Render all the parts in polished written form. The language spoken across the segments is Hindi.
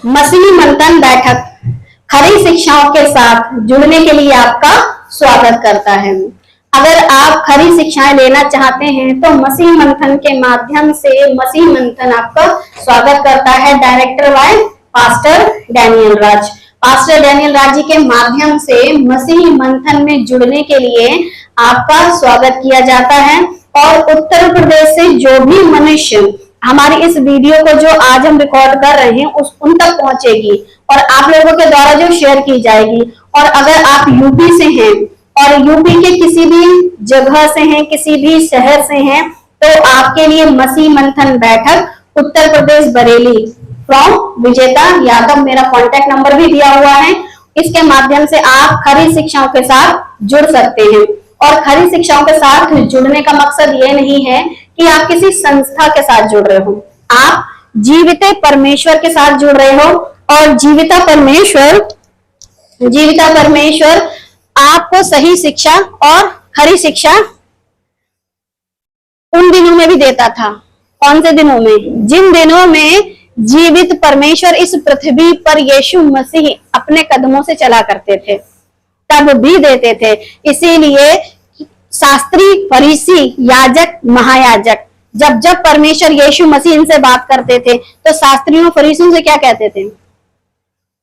मसीही मंथन बैठक खरी शिक्षाओं के साथ जुड़ने के लिए आपका स्वागत करता है। अगर आप खरी शिक्षाएं लेना चाहते हैं तो मसीही मंथन के माध्यम से मसीही मंथन आपका स्वागत करता है। Director by pastor Daniel Raj. Pastor Daniel Raj ji के माध्यम से मसीही मंथन में जुड़ने के लिए आपका स्वागत किया जाता है और उत्तर प्रदेश से जो भी मनुष्य हमारी इस वीडियो को जो आज हम रिकॉर्ड कर रहे हैं उन तक पहुंचेगी और आप लोगों के द्वारा जो शेयर की जाएगी। और अगर आप यूपी से हैं और यूपी के किसी भी जगह से हैं, किसी भी शहर से हैं, तो आपके लिए मसीह मंथन बैठक उत्तर प्रदेश बरेली फ्रॉम विजेता यादव, मेरा कॉन्टेक्ट नंबर भी दिया हुआ है। इसके माध्यम से आप खरी शिक्षाओं के साथ जुड़ सकते हैं। और खरी शिक्षाओं के साथ जुड़ने का मकसद ये नहीं है कि आप किसी संस्था के साथ जुड़ रहे हो, आप जीवित परमेश्वर के साथ जुड़ रहे हो। और जीविता परमेश्वर आपको सही शिक्षा और खरी शिक्षा उन दिनों में भी देता था। कौन से दिनों में? जिन दिनों में जीवित परमेश्वर इस पृथ्वी पर यीशु मसीह अपने कदमों से चला करते थे, तब भी देते थे। इसीलिए शास्त्री, फरीसी, याजक, महायाजक जब परमेश्वर यीशु मसीह इनसे बात करते थे तो शास्त्रियों फरीसियों से क्या कहते थे?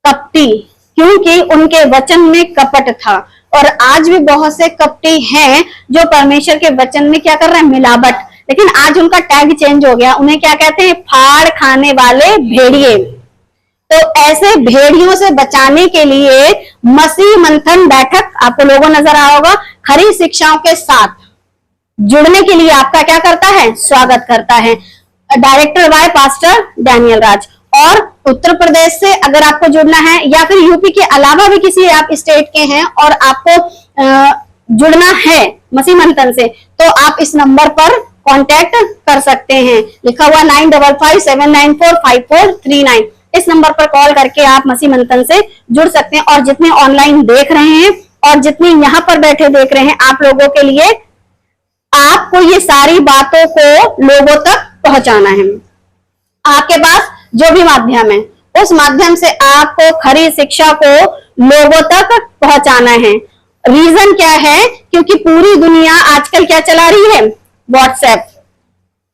कपटी, क्योंकि उनके वचन में कपट था। और आज भी बहुत से कपटी हैं जो परमेश्वर के वचन में क्या कर रहे हैं? मिलावट। लेकिन आज उनका टैग चेंज हो गया, उन्हें क्या कहते हैं? फाड़ खाने वाले भेड़िए। तो ऐसे भेड़ियों से बचाने के लिए मसीह मंथन बैठक आपको लोगों नजर आया होगा, खरी शिक्षाओं के साथ जुड़ने के लिए आपका क्या करता है? स्वागत करता है। डायरेक्टर बाय पास्टर डैनियल राज। और उत्तर प्रदेश से अगर आपको जुड़ना है या फिर यूपी के अलावा भी किसी आप स्टेट के हैं और आपको जुड़ना है मसीह मंथन से, तो आप इस नंबर पर कांटेक्ट कर सकते हैं। लिखा हुआ 9557945439। इस नंबर पर कॉल करके आप मसीह मंथन से जुड़ सकते हैं। और जितने ऑनलाइन देख रहे हैं और जितने यहाँ पर बैठे देख रहे हैं, आप लोगों के लिए आपको ये सारी बातों को लोगों तक पहुंचाना है। आपके पास जो भी माध्यम है उस माध्यम से आपको खरी शिक्षा को लोगों तक पहुंचाना है। रीजन क्या है? क्योंकि पूरी दुनिया आजकल क्या चला रही है? व्हाट्सएप।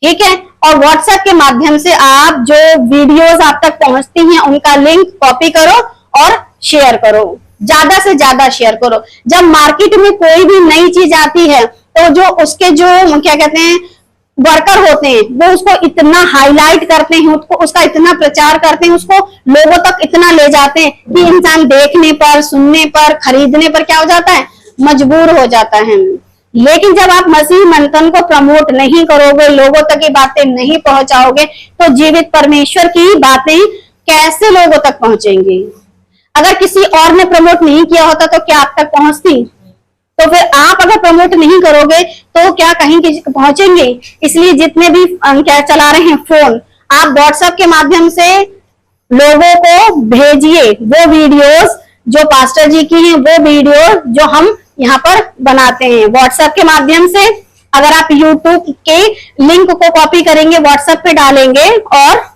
ठीक है, और व्हाट्सएप के माध्यम से आप जो वीडियोस आप तक पहुंचती हैं उनका लिंक कॉपी करो और शेयर करो, ज्यादा से ज्यादा शेयर करो। जब मार्केट में कोई भी नई चीज आती है तो जो उसके जो क्या कहते हैं वर्कर होते हैं वो उसको इतना हाईलाइट करते हैं, उसका इतना प्रचार करते हैं, उसको लोगों तक इतना ले जाते हैं कि इंसान देखने पर, सुनने पर, खरीदने पर क्या हो जाता है? मजबूर हो जाता है। लेकिन जब आप मसीह मंथन को प्रमोट नहीं करोगे, लोगों तक की बातें नहीं पहुंचाओगे, तो जीवित परमेश्वर की बातें कैसे लोगों तक पहुंचेंगी? अगर किसी और ने प्रमोट नहीं किया होता तो क्या आप तक पहुंचती? तो फिर आप अगर प्रमोट नहीं करोगे तो क्या कहीं पहुंचेंगे? इसलिए जितने भी क्या चला रहे हैं फोन, आप व्हाट्सएप के माध्यम से लोगों को भेजिए वो वीडियोस जो पास्टर जी की हैं, वो वीडियो जो हम यहाँ पर बनाते हैं व्हाट्सएप के माध्यम से। अगर आप यूट्यूब के लिंक को कॉपी करेंगे, व्हाट्सएप पे डालेंगे और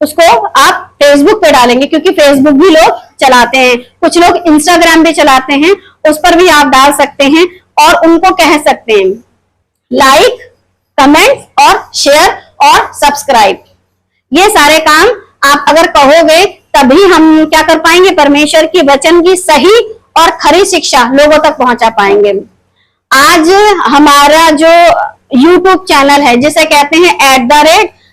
उसको आप फेसबुक पे डालेंगे, क्योंकि फेसबुक भी लोग चलाते हैं, कुछ लोग इंस्टाग्राम भी चलाते हैं, उस पर भी आप डाल सकते हैं और उनको कह सकते हैं लाइक, कमेंट और शेयर और सब्सक्राइब। ये सारे काम आप अगर कहोगे तभी हम क्या कर पाएंगे? परमेश्वर की वचन की सही और खरी शिक्षा लोगों तक पहुंचा पाएंगे। आज हमारा जो YouTube चैनल है जिसे कहते हैं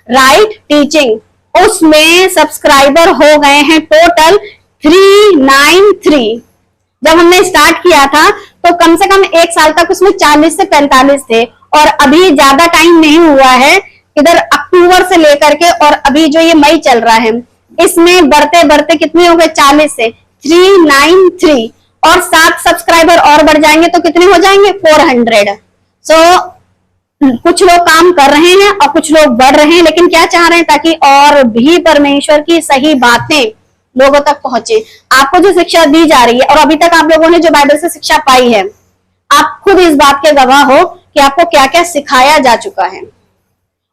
@राइट टीचिंग, उसमें सब्सक्राइबर हो गए हैं टोटल 393। जब हमने स्टार्ट किया था तो कम से कम एक साल तक उसमें 40 से 45 थे और अभी ज्यादा टाइम नहीं हुआ है, इधर अक्टूबर से लेकर के और अभी जो ये मई चल रहा है इसमें बढ़ते बढ़ते कितने हो गए? 40 से 393 और 7 सब्सक्राइबर और बढ़ जाएंगे तो कितने हो जाएंगे? 400। कुछ लोग काम कर रहे हैं और कुछ लोग बढ़ रहे हैं, लेकिन क्या चाह रहे हैं? ताकि और भी परमेश्वर की सही बातें लोगों तक पहुंचे। आपको जो शिक्षा दी जा रही है और अभी तक आप लोगों ने जो बाइबल से शिक्षा पाई है, आप खुद इस बात के गवाह हो कि आपको क्या क्या सिखाया जा चुका है।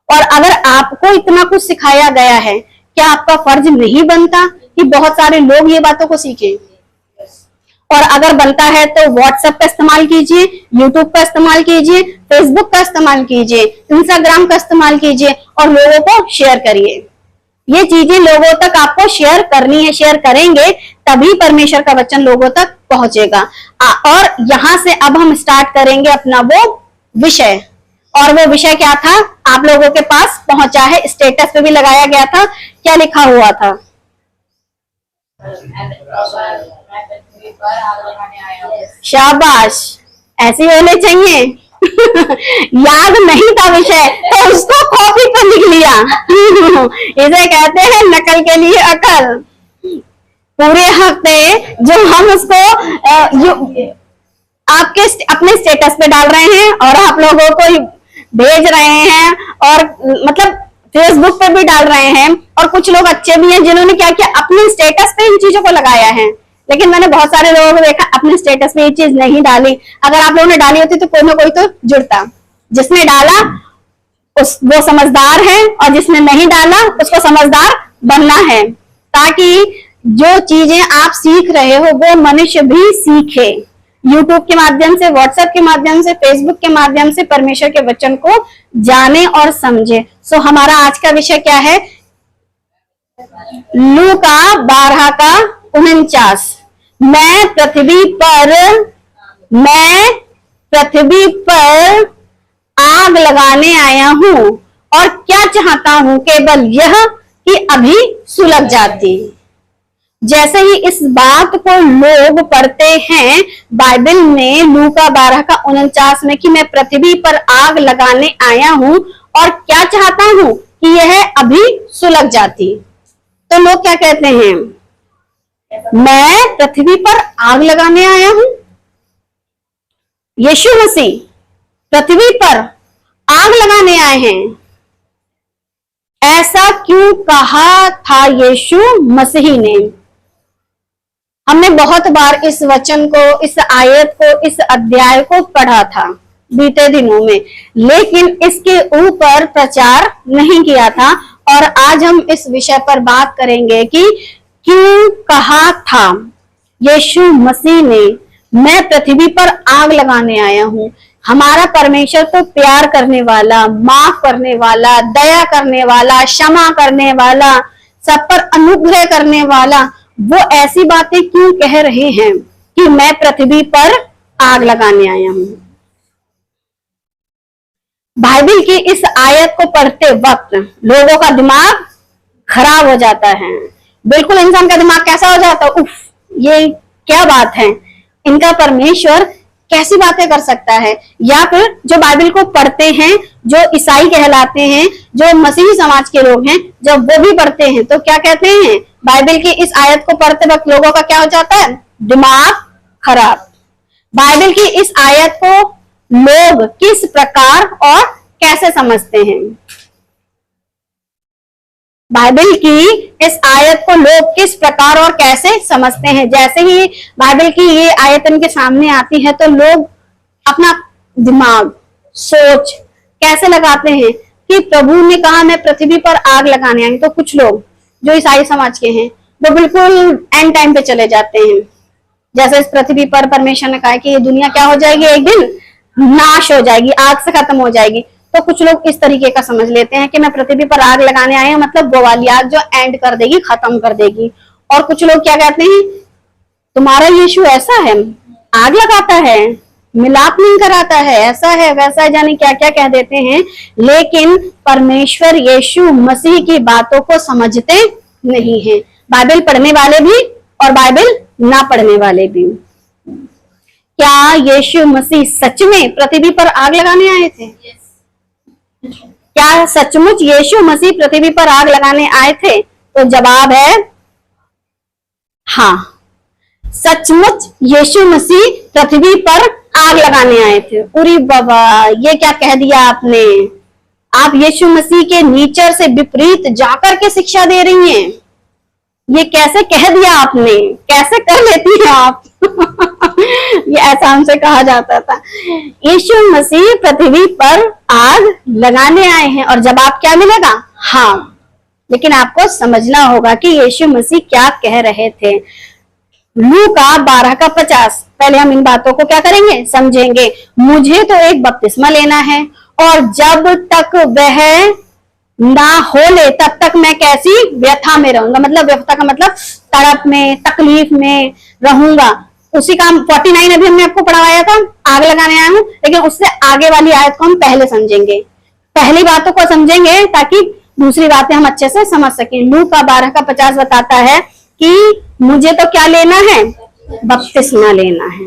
और अगर आपको इतना कुछ सिखाया गया है क्या आपका फर्ज नहीं बनता कि बहुत सारे लोग ये बातों को सीखें? और अगर बनता है तो व्हाट्सएप का इस्तेमाल कीजिए, यूट्यूब का इस्तेमाल कीजिए, फेसबुक का इस्तेमाल कीजिए, इंस्टाग्राम का इस्तेमाल कीजिए और लोगों को शेयर करिए। ये चीजें लोगों तक आपको शेयर करनी है, शेयर करेंगे तभी परमेश्वर का वचन लोगों तक पहुंचेगा। और यहां से अब हम स्टार्ट करेंगे अपना वो विषय, और वो विषय क्या था, आप लोगों के पास पहुंचा है, स्टेटस पे भी लगाया गया था। क्या लिखा हुआ था? शाबाश, ऐसे होने चाहिए। याद नहीं था विषय तो उसको कॉपी पर लिख लिया। इसे कहते हैं नकल के लिए अकल। पूरे हफ्ते जो हम उसको आपके अपने स्टेटस पे डाल रहे हैं और आप लोगों को भेज रहे हैं, और मतलब फेसबुक पे भी डाल रहे हैं, और कुछ लोग अच्छे भी हैं जिन्होंने क्या किया, अपने स्टेटस पे इन चीजों को लगाया है। लेकिन मैंने बहुत सारे लोगों को देखा अपने स्टेटस पे ये चीज नहीं डाली। अगर आप लोगों ने डाली होती तो कोई ना कोई तो जुड़ता। जिसने डाला वो समझदार है, और जिसने नहीं डाला उसको समझदार बनना है, ताकि जो चीजें आप सीख रहे हो वो मनुष्य भी सीखे। यूट्यूब के माध्यम से, व्हाट्सएप के माध्यम से, फेसबुक के माध्यम से परमेश्वर के वचन को जाने और समझे। सो हमारा आज का विषय क्या है? लूका 12:49। मैं पृथ्वी पर आग लगाने आया हूं, और क्या चाहता हूं केवल यह कि अभी सुलग जाती। जैसे ही इस बात को लोग पढ़ते हैं बाइबल में लूका 12:49 में कि मैं पृथ्वी पर आग लगाने आया हूं और क्या चाहता हूं कि यह अभी सुलग जाती, तो लोग क्या कहते हैं? मैं पृथ्वी पर आग लगाने आया हूं। यीशु मसीह पृथ्वी पर आग लगाने आए हैं, ऐसा क्यों कहा था यीशु मसीह ने? हमने बहुत बार इस वचन को, इस आयत को, इस अध्याय को पढ़ा था बीते दिनों में, लेकिन इसके ऊपर प्रचार नहीं किया था। और आज हम इस विषय पर बात करेंगे कि क्यों कहा था यीशु मसीह ने मैं पृथ्वी पर आग लगाने आया हूं। हमारा परमेश्वर तो प्यार करने वाला, माफ करने वाला, दया करने वाला, क्षमा करने वाला, सब पर अनुग्रह करने वाला, वो ऐसी बातें क्यों कह रहे हैं कि मैं पृथ्वी पर आग लगाने आया हूं? बाइबल की इस आयत को पढ़ते वक्त लोगों का दिमाग खराब हो जाता है। बिल्कुल इंसान का दिमाग कैसा हो जाता है, उफ, ये क्या बात है, इनका परमेश्वर कैसी बातें कर सकता है। या फिर जो बाइबल को पढ़ते हैं, जो ईसाई कहलाते हैं, जो मसीही समाज के लोग हैं, जब वो भी पढ़ते हैं तो क्या कहते हैं? बाइबल की इस आयत को पढ़ते वक्त लोगों का क्या हो जाता है? दिमाग खराब। बाइबल की इस आयत को लोग किस प्रकार और कैसे समझते हैं? बाइबल की इस आयत को लोग किस प्रकार और कैसे समझते हैं? जैसे ही बाइबल की ये आयत इनके सामने आती है तो लोग अपना दिमाग, सोच कैसे लगाते हैं कि प्रभु ने कहा मैं पृथ्वी पर आग लगाने आई। तो कुछ लोग जो ईसाई समाज के हैं वो बिल्कुल एंड टाइम पे चले जाते हैं। जैसे इस पृथ्वी पर परमेश्वर ने कहा कि ये दुनिया क्या हो जाएगी, एक दिन नाश हो जाएगी, आग से खत्म हो जाएगी। तो कुछ लोग इस तरीके का समझ लेते हैं कि मैं पृथ्वी पर आग लगाने आया हूं, मतलब वो वाली आग जो एंड कर देगी, खत्म कर देगी। और कुछ लोग क्या कहते हैं, तुम्हारा यीशु ऐसा है, आग लगाता है, मिलाप नहीं कराता है, ऐसा है वैसा है, जाने क्या क्या कह देते हैं। लेकिन परमेश्वर यीशु मसीह की बातों को समझते नहीं है। बाइबल पढ़ने वाले भी और बाइबल ना पढ़ने वाले भी। क्या यीशु मसीह सच में पृथ्वी पर आग लगाने आए थे? क्या सचमुच यीशु मसीह पृथ्वी पर आग लगाने आए थे? तो जवाब है हाँ, सचमुच यीशु मसीह पृथ्वी पर आग लगाने आए थे। उरी बाबा, ये क्या कह दिया आपने? आप यीशु मसीह के नेचर से विपरीत जाकर के शिक्षा दे रही हैं। ये कैसे कह दिया आपने? कैसे कर लेती हैं आप? ये ऐसा हमसे कहा जाता था। यीशु मसीह पृथ्वी पर आग लगाने आए हैं और जवाब क्या मिलेगा? हाँ। लेकिन आपको समझना होगा कि यीशु मसीह क्या कह रहे थे। लूका 12:50, पहले हम इन बातों को क्या करेंगे, समझेंगे। मुझे तो एक बपतिस्मा लेना है और जब तक वह ना हो ले तब तक मैं कैसी व्यथा में रहूंगा। मतलब व्यथा का मतलब तड़प में, तकलीफ में रहूंगा। उसी का 49 अभी हमने आपको पढ़ाया था, आग लगाने आया हूं, लेकिन उससे आगे वाली आयत को हम पहले समझेंगे। पहली बातों को समझेंगे ताकि दूसरी बातें हम अच्छे से समझ सकें। लूका 12:50 बताता है कि मुझे तो क्या लेना है, बपतिस्मा लेना है।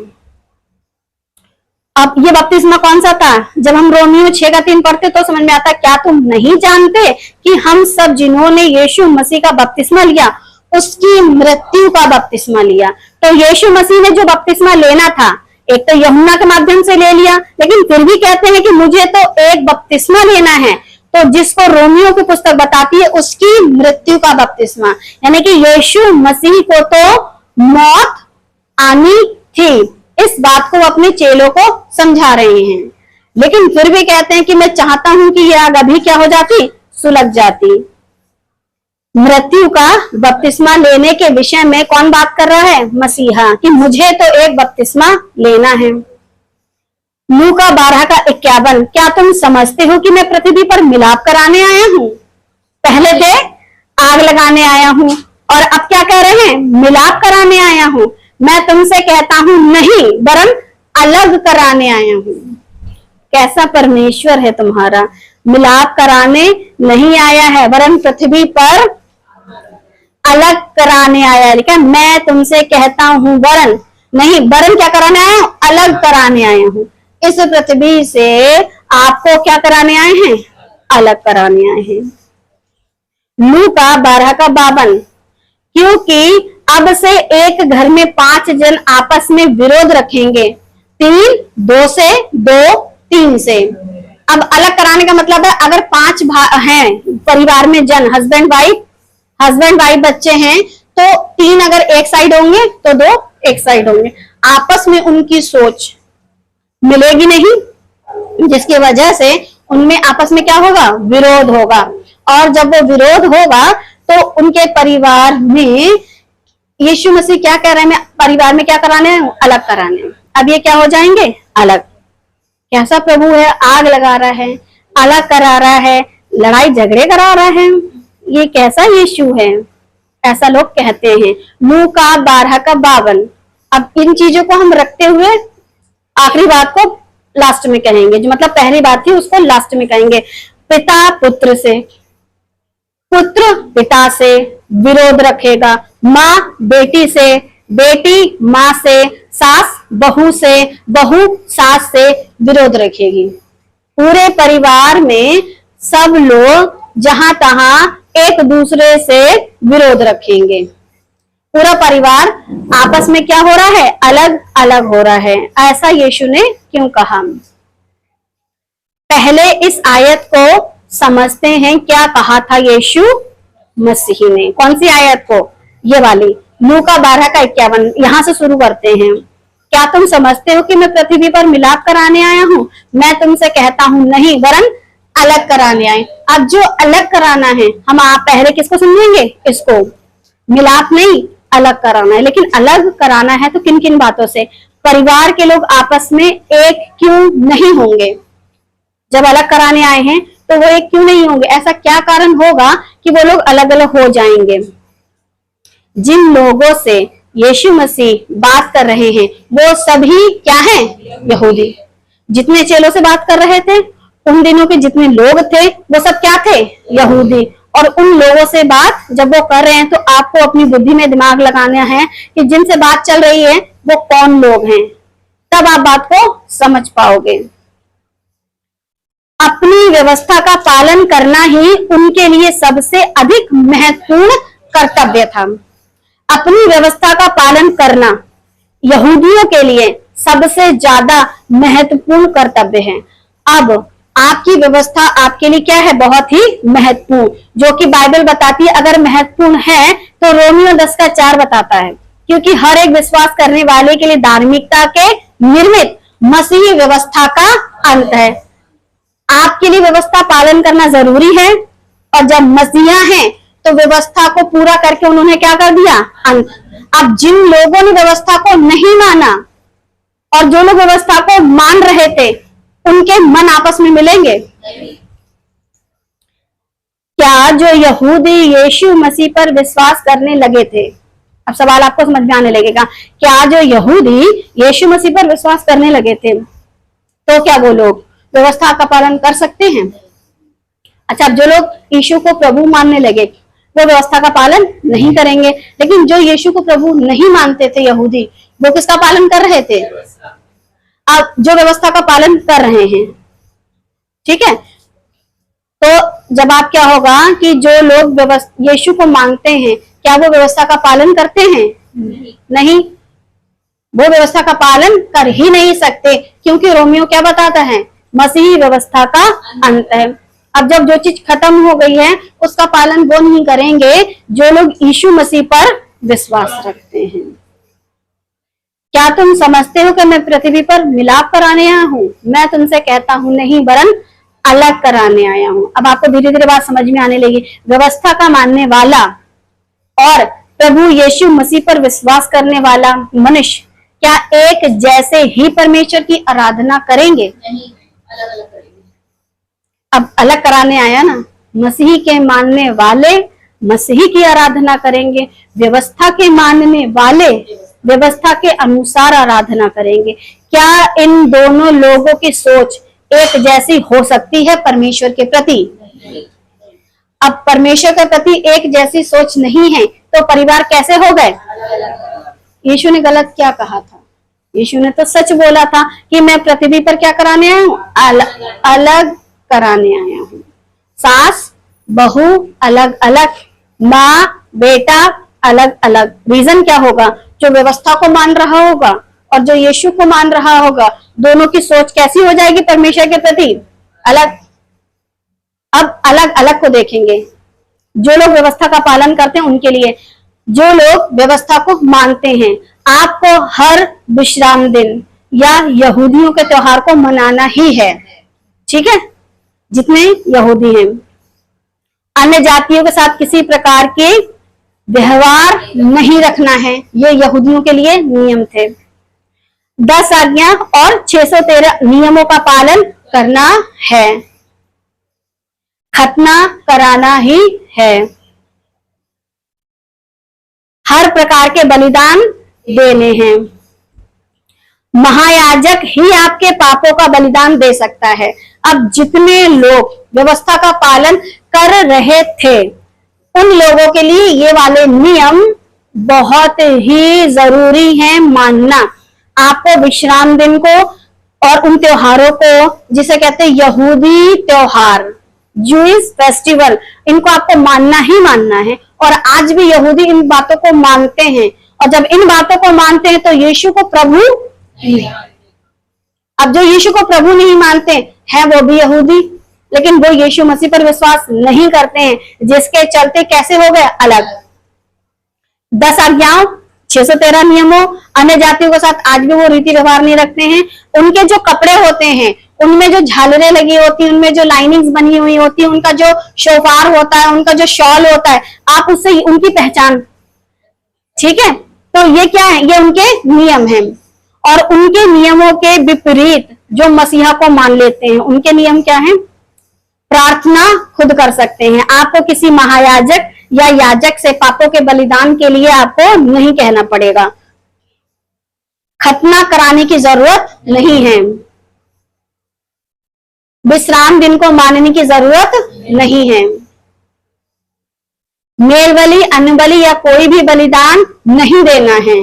अब ये बपतिस्मा कौन सा था? जब हम रोमियो 6:3 पढ़ते तो समझ में आता, क्या तुम नहीं जानते कि हम सब जिन्होंने यीशु मसीह का बपतिस्मा लिया उसकी मृत्यु का बपतिस्मा लिया। तो यीशु मसीह ने जो बपतिस्मा लेना था, एक तो यूहन्ना के माध्यम से ले लिया, लेकिन फिर भी कहते हैं कि मुझे तो एक बपतिस्मा लेना है। तो जिसको रोमियो की पुस्तक बताती है उसकी मृत्यु का बपतिस्मा, यानी कि यीशु मसीह को तो मौत आनी थी। इस बात को अपने चेलों को समझा रहे हैं, लेकिन फिर भी कहते हैं कि मैं चाहता हूं कि यह आग अभी क्या हो जाती, सुलग जाती। मृत्यु का बपतिस्मा लेने के विषय में कौन बात कर रहा है? मसीहा, कि मुझे तो एक बपतिस्मा लेना है। लूका 12:51, क्या तुम समझते हो कि मैं पृथ्वी पर मिलाप कराने आया हूं? पहले थे आग लगाने आया हूं और अब क्या कह रहे हैं? मिलाप कराने आया हूं। मैं तुमसे कहता हूं नहीं, वरन अलग कराने आया हूं। कैसा परमेश्वर है तुम्हारा, मिलाप कराने नहीं आया है वरन पृथ्वी पर अलग कराने आया। लिखा मैं तुमसे कहता हूं, वरन नहीं, वरन क्या कराने आया हूं? अलग कराने आया हूं। इस पृथ्वी से आपको क्या कराने आए हैं? अलग कराने आए हैं। लूका 12:52, क्योंकि अब से एक घर में 5 जन आपस में विरोध रखेंगे, 3 2 से, 2 3 से। अब अलग कराने का मतलब है, अगर 5 हैं परिवार में जन, हस्बैंड वाइफ बच्चे हैं, तो 3 अगर एक साइड होंगे तो 2 एक साइड होंगे। आपस में उनकी सोच मिलेगी नहीं, जिसकी वजह से उनमें आपस में क्या होगा? विरोध होगा। और जब वो विरोध होगा तो उनके परिवार में यीशु मसीह क्या कह रहे हैं? परिवार में क्या कराने हैं? अलग कराने हैं। अब ये क्या हो जाएंगे? अलग। कैसा प्रभु है? आग लगा रहा है, अलग करा रहा है, लड़ाई झगड़े करा रहा है। ये कैसा यीशु है? ऐसा लोग कहते हैं। लूका 12:52। अब इन चीजों को हम रखते हुए आखिरी बात को लास्ट में कहेंगे, जो मतलब पहली बात थी उसको लास्ट में कहेंगे। पिता पुत्र से, पुत्र पिता से विरोध रखेगा, माँ बेटी से, बेटी माँ से, सास बहू से, बहू सास से विरोध रखेगी। पूरे परिवार में सब लोग जहां तहां एक दूसरे से विरोध रखेंगे। पूरा परिवार आपस में क्या हो रहा है? अलग अलग हो रहा है। ऐसा यीशु ने क्यों कहा? पहले इस आयत को समझते हैं, क्या कहा था यीशु मसीह ने। कौन सी आयत को? ये वाली, लूका 12:51। यहां से शुरू करते हैं। क्या तुम समझते हो कि मैं पृथ्वी पर मिलाप कराने आया हूं? मैं तुमसे कहता हूं नहीं, वरन अलग कराने आए। अब जो अलग कराना है, हम आप पहले किसको समझेंगे? इसको। मिलाप नहीं, अलग कराना है। लेकिन अलग कराना है तो किन किन बातों से? परिवार के लोग आपस में एक क्यों नहीं होंगे? जब अलग कराने आए हैं तो वो एक क्यों नहीं होंगे? ऐसा क्या कारण होगा कि वो लोग अलग अलग हो जाएंगे? जिन लोगों से यीशु मसीह बात कर रहे हैं वो सभी क्या हैं? यहूदी। जितने चेलों से बात कर रहे थे उन दिनों के जितने लोग थे वो सब क्या थे? यहूदी। और उन लोगों से बात जब वो कर रहे हैं तो आपको अपनी बुद्धि में दिमाग लगाना है कि जिनसे बात चल रही है वो कौन लोग हैं, तब आप बात को समझ पाओगे। अपनी व्यवस्था का पालन करना ही उनके लिए सबसे अधिक महत्वपूर्ण कर्तव्य था। अपनी व्यवस्था का पालन करना यहूदियों के लिए सबसे ज्यादा महत्वपूर्ण कर्तव्य है। अब आपकी व्यवस्था आपके लिए क्या है? बहुत ही महत्वपूर्ण, जो कि बाइबल बताती है। अगर महत्वपूर्ण है तो रोमियो 10:4 बताता है, क्योंकि हर एक विश्वास करने वाले के लिए धार्मिकता के निर्मित मसीही व्यवस्था का अंत है। आपके लिए व्यवस्था पालन करना जरूरी है, और जब मसीहा हैं तो व्यवस्था को पूरा करके उन्होंने क्या कर दिया, अंत। अब जिन लोगों ने व्यवस्था को नहीं माना और जो लोग व्यवस्था को मान रहे थे, उनके मन आपस में मिलेंगे? क्या जो यहूदी यीशु मसीह पर विश्वास करने लगे थे, अब सवाल आपको समझ में आने लगेगा, क्या जो यहूदी यीशु मसीह पर विश्वास करने लगे थे, तो क्या वो लोग व्यवस्था का पालन कर सकते हैं? अच्छा, अब जो लोग यीशु को प्रभु मानने लगे, वो व्यवस्था का पालन नहीं करेंगे, लेकिन जो यीशु को प्रभु नहीं मानते थे यहूदी, वो किसका पालन कर रहे थे? अब जो व्यवस्था का पालन कर रहे हैं, ठीक है। तो जब आप क्या होगा कि जो लोग यीशु को मानते हैं, क्या वो व्यवस्था का पालन करते हैं? नहीं, वो व्यवस्था का पालन कर ही नहीं सकते, क्योंकि रोमियो क्या बताता है, मसीही व्यवस्था का अंत है। अब जब जो चीज खत्म हो गई है, उसका पालन वो नहीं करेंगे जो लोग यीशु मसीह पर विश्वास रखते हैं। क्या तुम समझते हो कि मैं पृथ्वी पर मिलाप कराने आया हूं? मैं तुमसे कहता हूं नहीं, वरन अलग कराने आया हूं। अब आपको धीरे धीरे बात समझ में आने लगी। व्यवस्था का मानने वाला और प्रभु यीशु मसीह पर विश्वास करने वाला मनुष्य क्या एक जैसे ही परमेश्वर की आराधना करेंगे? नहीं, अलग अलग करेंगे। अब अलग कराने आया ना, मसीही के मानने वाले मसीही की आराधना करेंगे, व्यवस्था के मानने वाले व्यवस्था के अनुसार आराधना करेंगे। क्या इन दोनों लोगों की सोच एक जैसी हो सकती है परमेश्वर के प्रति? अब परमेश्वर के प्रति एक जैसी सोच नहीं है, तो परिवार कैसे हो गए? यीशु ने गलत क्या कहा था? यीशु ने तो सच बोला था कि मैं पृथ्वी पर क्या कराने आया हूं? अलग कराने आया हूं। सास बहू अलग अलग, माँ बेटा अलग अलग। रीजन क्या होगा? जो व्यवस्था को मान रहा होगा और जो यीशु को मान रहा होगा, दोनों की सोच कैसी हो जाएगी परमेश्वर के प्रति? अलग। अब अलग अलग को देखेंगे। जो लोग व्यवस्था का पालन करते हैं उनके लिए, जो लोग व्यवस्था को मानते हैं, आपको हर विश्राम दिन या यहूदियों के त्योहार को मनाना ही है, ठीक है, जितने यहूदी हैं। अन्य जातियों के साथ किसी प्रकार के व्यवहार नहीं रखना है, ये यहूदियों के लिए नियम थे। 10 आज्ञा और 613 नियमों का पालन करना है, खतना कराना ही है, हर प्रकार के बलिदान देने हैं। महायाजक ही आपके पापों का बलिदान दे सकता है। अब जितने लोग व्यवस्था का पालन कर रहे थे, उन लोगों के लिए ये वाले नियम बहुत ही जरूरी हैं मानना। आपको विश्राम दिन को और उन त्योहारों को, जिसे कहते हैं यहूदी त्योहार, जूइश फेस्टिवल, इनको आपको मानना ही मानना है। और आज भी यहूदी इन बातों को मानते हैं, और जब इन बातों को मानते हैं तो यीशु को प्रभु नहीं। अब जो यीशु को प्रभु नहीं मानते हैं, वो भी यहूदी, लेकिन वो यीशु मसीह पर विश्वास नहीं करते हैं, जिसके चलते कैसे हो गए? अलग। 10 आज्ञाओं, 613 नियमों, अन्य जातियों के साथ आज भी वो रीति व्यवहार नहीं रखते हैं। उनके जो कपड़े होते हैं, उनमें जो झालरें लगी होती हैं, उनमें जो लाइनिंग्स बनी हुई होती है, उनका जो शोफार होता है, उनका जो शॉल होता है, आप उससे उनकी पहचान, ठीक है। तो ये क्या है? ये उनके नियम हैं। और उनके नियमों के विपरीत जो मसीहा को मान लेते हैं, उनके नियम क्या है? प्रार्थना खुद कर सकते हैं। आपको किसी महायाजक या याजक से पापों के बलिदान के लिए आपको नहीं कहना पड़ेगा। खतना कराने की जरूरत नहीं है। विश्राम दिन को मानने की जरूरत नहीं है। मेल बलि, अन्न बलि या कोई भी बलिदान नहीं देना है।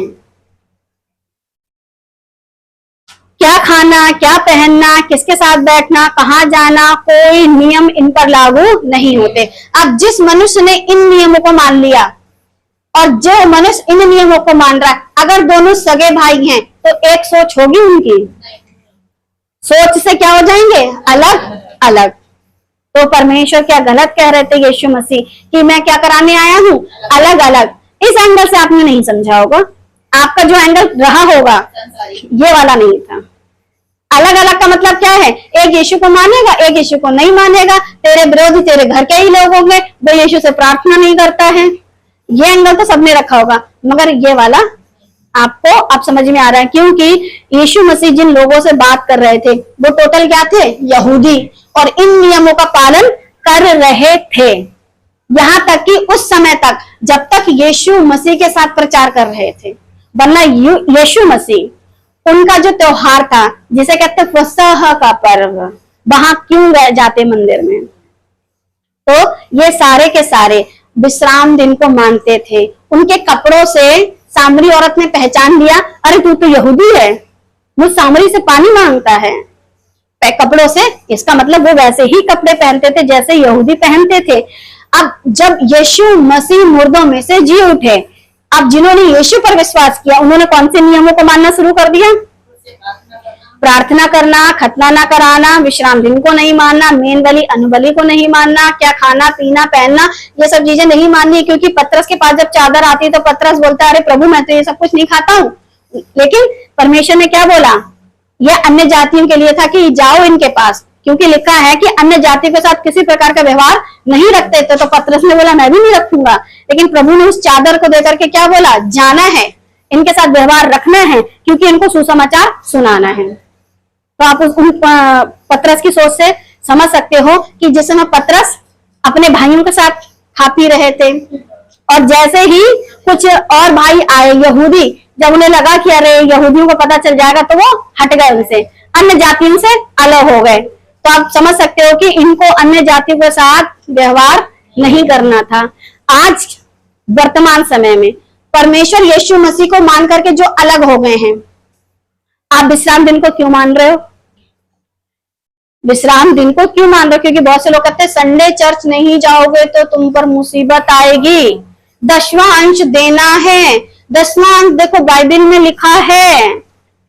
क्या खाना, क्या पहनना, किसके साथ बैठना, कहाँ जाना, कोई नियम इन पर लागू नहीं होते। अब जिस मनुष्य ने इन नियमों को मान लिया और जो मनुष्य इन नियमों को मान रहा है, अगर दोनों सगे भाई हैं तो एक सोच होगी उनकी, सोच से क्या हो जाएंगे? अलग अलग। तो परमेश्वर क्या गलत कह रहे थे यीशु मसीह कि मैं क्या कराने आया हूं? अलग अलग। इस एंगल से आपने नहीं समझा होगा, आपका जो एंगल रहा होगा ये वाला नहीं था। अलग अलग का मतलब क्या है? एक यीशु को मानेगा, एक यीशु को नहीं मानेगा। तेरे विरोधी तेरे घर के ही लोग होंगे, वो यीशु से प्रार्थना नहीं करता है। ये एंगल तो सबने रखा होगा, मगर ये वाला आपको अब समझ में आ रहा है, क्योंकि यीशु मसीह जिन लोगों से बात कर रहे थे वो टोटल क्या थे? यहूदी, और इन नियमों का पालन कर रहे थे। यहां तक कि उस समय तक जब तक यीशु मसीह के साथ प्रचार कर रहे थे, वरना यीशु मसीह उनका जो त्योहार था, जिसे कहते फसह का पर्व, वहां क्यों जाते मंदिर में? तो ये सारे के सारे विश्राम दिन को मानते थे। उनके कपड़ों से सामरी औरत ने पहचान लिया, अरे तू तो यहूदी है, मुझ सामरी से पानी मांगता है। कपड़ों से, इसका मतलब वो वैसे ही कपड़े पहनते थे जैसे यहूदी पहनते थे। अब जब यीशु मसीह मुर्दों में से जी उठे, अब जिन्होंने यीशु पर विश्वास किया उन्होंने कौन से नियमों को मानना शुरू कर दिया? प्रार्थना करना, खतना ना कराना, विश्राम दिन को नहीं मानना, मेन बलि अनुबलि को नहीं मानना, क्या खाना पीना पहनना, ये सब चीजें नहीं माननी। क्योंकि पतरस के पास जब चादर आती तो पतरस बोलता है, अरे प्रभु मैं तो ये सब कुछ नहीं खाता हूँ। लेकिन परमेश्वर ने क्या बोला? यह अन्य जातियों के लिए था कि जाओ इनके पास, क्योंकि लिखा है कि अन्य जातियों के साथ किसी प्रकार का व्यवहार नहीं रखते थे। तो पतरस ने बोला मैं भी नहीं रखूंगा, लेकिन प्रभु ने उस चादर को देकर के क्या बोला? जाना है, इनके साथ व्यवहार रखना है, क्योंकि इनको सुसमाचार सुनाना है। तो आप उन पतरस की सोच से समझ सकते हो कि जिस समय पतरस अपने भाइयों के साथ खा पी रहे थे, और जैसे ही कुछ और भाई आए यहूदी, जब उन्हें लगा कि अरे यहूदियों को पता चल जाएगा, तो वो हट गए, उनसे अन्य जातियों से अलग हो गए। तो आप समझ सकते हो कि इनको अन्य जातियों के साथ व्यवहार नहीं करना था। आज वर्तमान समय में परमेश्वर यीशु मसीह को मान करके जो अलग हो गए हैं, आप विश्राम दिन को क्यों मान रहे हो? विश्राम दिन को क्यों मान रहे हो? क्योंकि बहुत से लोग कहते हैं संडे चर्च नहीं जाओगे तो तुम पर मुसीबत आएगी, 10वां अंश देना है। 10वां अंश देखो बाइबल में लिखा है,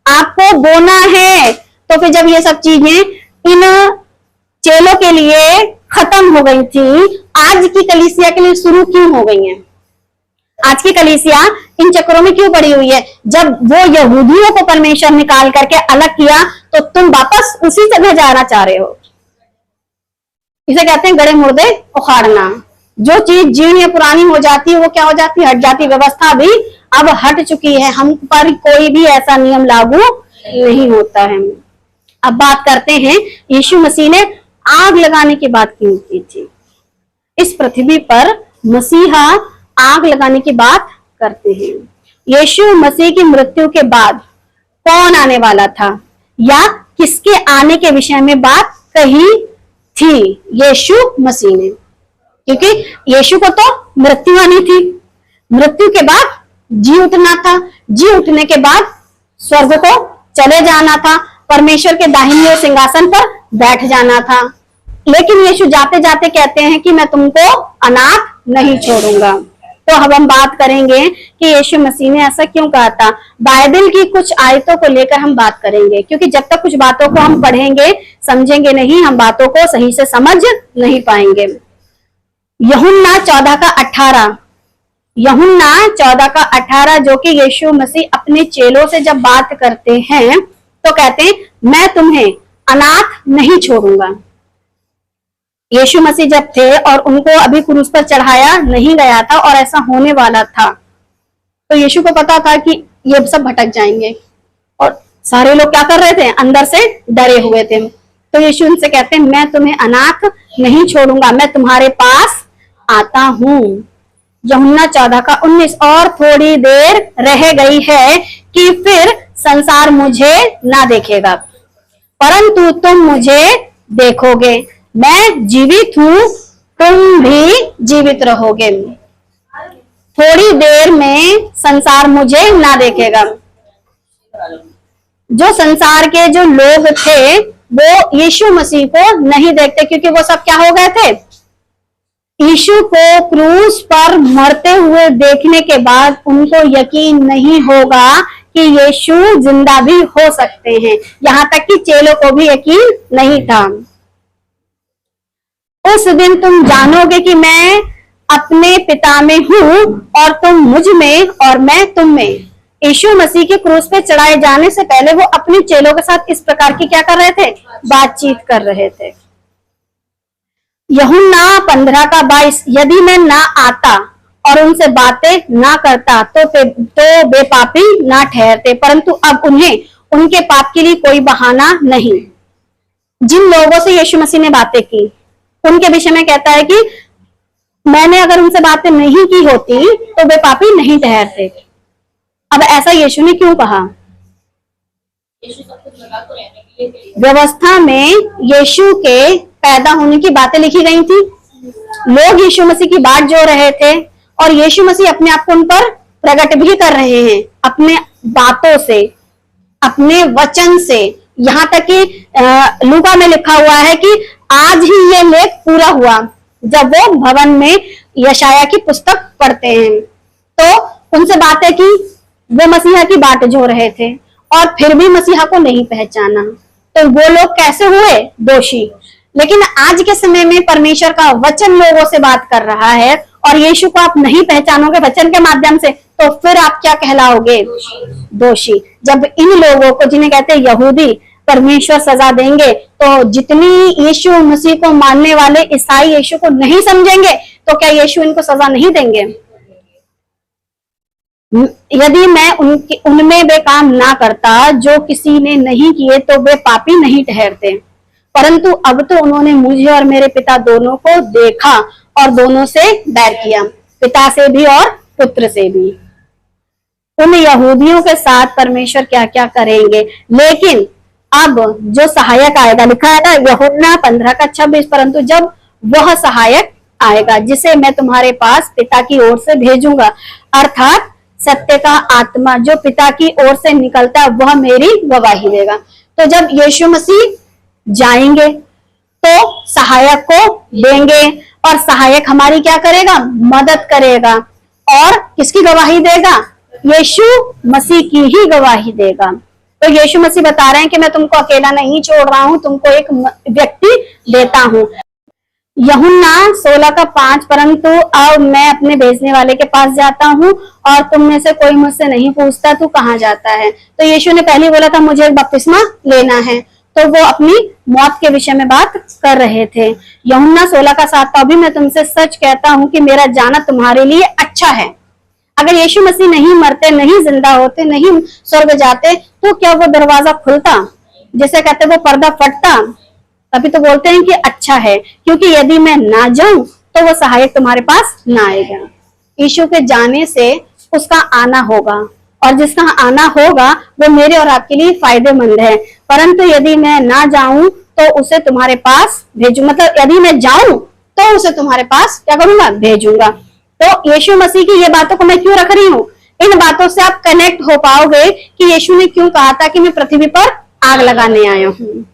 आपको बोना है। तो फिर जब ये सब चीजें इन चेलों के लिए खत्म हो गई थी, आज की कलीसिया के लिए शुरू क्यों हो गई हैं? आज की कलीसिया इन चक्करों में क्यों पड़ी हुई है? जब वो यहूदियों को परमेश्वर निकाल करके अलग किया, तो तुम वापस उसी जगह जाना चाह रहे हो। इसे कहते हैं गड़े मुर्दे उखाड़ना। जो चीज जीर्ण या पुरानी हो जाती है वो क्या हो जाती है? हट जाती। व्यवस्था भी अब हट चुकी है, हम पर कोई भी ऐसा नियम लागू नहीं होता है। अब बात करते हैं यीशु मसीह ने आग लगाने की बात क्यों की थी? इस पृथ्वी पर मसीहा आग लगाने की बात करते हैं। यीशु मसीह की मृत्यु के बाद कौन आने वाला था, या किसके आने के विषय में बात कही थी? यीशु मसीह ने, क्योंकि यीशु को तो मृत्यु आनी थी, मृत्यु के बाद जी उठना था, जी उठने के बाद स्वर्ग को चले जाना था, परमेश्वर के दाहिने सिंहासन पर बैठ जाना था। लेकिन यीशु जाते जाते कहते हैं कि मैं तुमको अनाथ नहीं छोड़ूंगा। तो अब हम बात करेंगे कि यीशु मसीह ने ऐसा क्यों कहा था। बाइबल की कुछ आयतों को लेकर हम बात करेंगे, क्योंकि जब तक कुछ बातों को हम पढ़ेंगे समझेंगे नहीं, हम बातों को सही से समझ नहीं पाएंगे। यूहन्ना 14:18, यूहन्ना 14:18, जो कि यीशु मसीह अपने चेलों से जब बात करते हैं तो कहते हैं मैं तुम्हें अनाथ नहीं छोड़ूंगा। यीशु मसीह जब थे और उनको अभी क्रूस पर चढ़ाया नहीं गया था और ऐसा होने वाला था, तो यीशु को पता था कि ये सब भटक जाएंगे, और सारे लोग क्या कर रहे थे? अंदर से डरे हुए थे। तो यीशु उनसे कहते हैं मैं तुम्हें अनाथ नहीं छोड़ूंगा, मैं तुम्हारे पास आता हूं। यूहन्ना 14:19, और थोड़ी देर रह गई है कि फिर संसार मुझे ना देखेगा, परंतु तुम मुझे देखोगे। मैं जीवित हूं, तुम भी जीवित रहोगे। थोड़ी देर में संसार मुझे ना देखेगा। जो संसार के जो लोग थे वो यीशु मसीह को नहीं देखते, क्योंकि वो सब क्या हो गए थे? यीशु को क्रूस पर मरते हुए देखने के बाद उनको यकीन नहीं होगा कि यीशु जिंदा भी हो सकते हैं। यहां तक कि चेलों को भी यकीन नहीं था। उस दिन तुम जानोगे कि मैं अपने पिता में हूं और तुम मुझ में और मैं तुम में। यीशु मसीह के क्रूस पे चढ़ाए जाने से पहले वो अपने चेलों के साथ इस प्रकार की क्या कर रहे थे, बातचीत कर रहे थे। यूहन्ना 15:22, यदि मैं ना आता और उनसे बातें ना करता तो वे पापी ना ठहरते, परंतु अब उन्हें उनके पाप के लिए कोई बहाना नहीं। जिन लोगों से यीशु मसीह ने बातें की उनके विषय में कहता है कि मैंने अगर उनसे बातें नहीं की होती तो वे पापी नहीं ठहरते। अब ऐसा यीशु ने क्यों कहा? व्यवस्था में यीशु के पैदा होने की बातें लिखी गई थी। लोग यीशु मसीह की बात जो रहे थे और यीशु मसीह अपने आप को उन पर प्रकट भी कर रहे हैं अपने बातों से, अपने वचन से। यहाँ तक कि लूका में लिखा हुआ है कि आज ही ये लेख पूरा हुआ जब वो भवन में यशाया की पुस्तक पढ़ते हैं। तो उनसे बातें की, वो मसीहा की बाट जो रहे थे और फिर भी मसीहा को नहीं पहचाना, तो वो लोग कैसे हुए? दोषी। लेकिन आज के समय में परमेश्वर का वचन लोगों से बात कर रहा है और यीशु को आप नहीं पहचानोगे वचन के माध्यम से, तो फिर आप क्या कहलाओगे? दोषी। जब इन लोगों को, जिन्हें कहते हैं यहूदी, परमेश्वर सजा देंगे, तो जितनी यीशु मसीह को मानने वाले ईसाई यीशु को नहीं समझेंगे, तो क्या यीशु इनको सजा नहीं देंगे? यदि मैं उनमें वे काम ना करता जो किसी ने नहीं किए तो वे पापी नहीं ठहरते, परंतु अब तो उन्होंने मुझे और मेरे पिता दोनों को देखा और दोनों से बैर किया, पिता से भी और पुत्र से भी। उन यहूदियों के साथ परमेश्वर क्या क्या करेंगे। लेकिन अब जो सहायक आएगा, लिखा है ना यूहन्ना 15:26, परंतु जब वह सहायक आएगा जिसे मैं तुम्हारे पास पिता की ओर से भेजूंगा, अर्थात सत्य का आत्मा जो पिता की ओर से निकलता है, वह मेरी गवाही देगा। तो जब यीशु मसीह जाएंगे तो सहायक को देंगे और सहायक हमारी क्या करेगा? मदद करेगा। और किसकी गवाही देगा? यीशु मसीह की ही गवाही देगा। तो यीशु मसीह बता रहे हैं कि मैं तुमको अकेला नहीं छोड़ रहा हूं, तुमको एक व्यक्ति देता हूं। यूहन्ना 16:5, परंतु अब मैं अपने भेजने वाले के पास जाता हूँ और तुम में से कोई मुझसे नहीं पूछता तू कहाँ जाता है। तो यीशु ने पहले बोला था मुझे एक बपतिस्मा लेना है, तो वो अपनी मौत के विषय में बात कर रहे थे। यूहन्ना 16:7, तो अभी मैं तुमसे सच कहता हूँ कि मेरा जाना तुम्हारे लिए अच्छा है। अगर यीशु मसीह नहीं मरते, नहीं जिंदा होते, नहीं स्वर्ग जाते, तो क्या वो दरवाजा खुलता? जिसे कहते वो पर्दा फटता? अभी तो बोलते हैं कि अच्छा है, क्योंकि यदि मैं ना जाऊं तो वो सहायक तुम्हारे पास ना आएगा। यीशु के जाने से उसका आना होगा और जिसका आना होगा वो मेरे और आपके लिए फायदेमंद है। परंतु यदि मैं ना जाऊं तो उसे तुम्हारे पास भेजूं, मतलब यदि मैं जाऊं तो उसे तुम्हारे पास क्या करूंगा? भेजूंगा। तो यीशु मसीह की ये बातों को मैं क्यों रख रही हूँ? इन बातों से आप कनेक्ट हो पाओगे कि यीशु ने क्यों कहा था कि मैं पृथ्वी पर आग लगाने आया हूँ।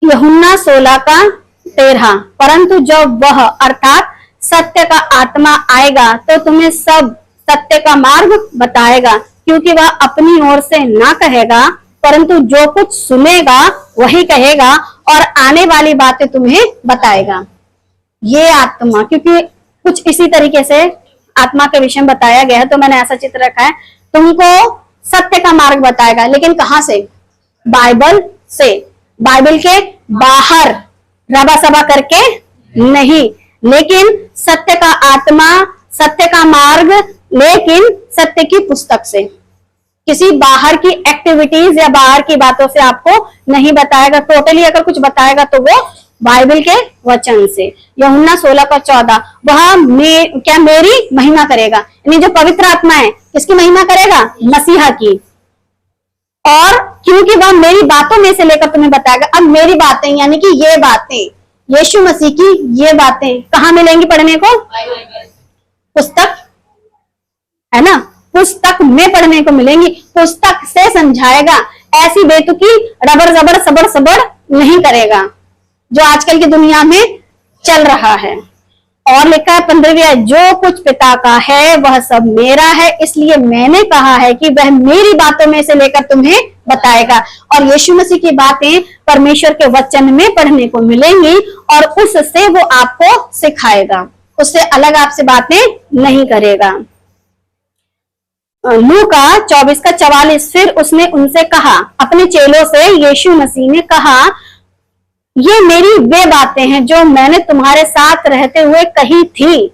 यूहन्ना 16:13, परंतु जब वह अर्थात सत्य का आत्मा आएगा तो तुम्हें सब सत्य का मार्ग बताएगा, क्योंकि वह अपनी ओर से ना कहेगा, परंतु जो कुछ सुनेगा वही कहेगा और आने वाली बातें तुम्हें बताएगा। ये आत्मा, क्योंकि कुछ इसी तरीके से आत्मा के विषय में बताया गया है, तो मैंने ऐसा चित्र रखा है, तुमको सत्य का मार्ग बताएगा। लेकिन कहां से? बाइबल से। बाइबल के बाहर रबा सबा करके नहीं, लेकिन सत्य का आत्मा, सत्य का मार्ग, लेकिन सत्य की पुस्तक से। किसी बाहर की एक्टिविटीज या बाहर की बातों से आपको नहीं बताएगा। टोटली अगर कुछ बताएगा तो वो बाइबल के वचन से। यूहन्ना 16:14, वह क्या मेरी महिमा करेगा, यानी जो पवित्र आत्मा है किसकी महिमा करेगा? मसीहा की। और क्योंकि वह मेरी बातों में से लेकर तुम्हें बताएगा। अब मेरी बातें यानी कि ये बातें, यीशु मसीह की ये बातें कहाँ मिलेंगी पढ़ने को? पुस्तक है ना, पुस्तक में पढ़ने को मिलेंगी। पुस्तक से समझाएगा, ऐसी बेतुकी रबर जबर सबर सबर नहीं करेगा जो आजकल की दुनिया में चल रहा है। और लिखा है 15वीं, जो कुछ पिता का है वह सब मेरा है, इसलिए मैंने कहा है कि वह मेरी बातों में से लेकर तुम्हें बताएगा। और यीशु मसीह की बातें परमेश्वर के वचन में पढ़ने को मिलेंगी और उससे वो आपको सिखाएगा, उससे अलग आपसे बातें नहीं करेगा। लूका 24:44, फिर उसने उनसे कहा, अपने चेलों से यीशु मसीह ने कहा, ये मेरी वे बातें हैं जो मैंने तुम्हारे साथ रहते हुए कही थी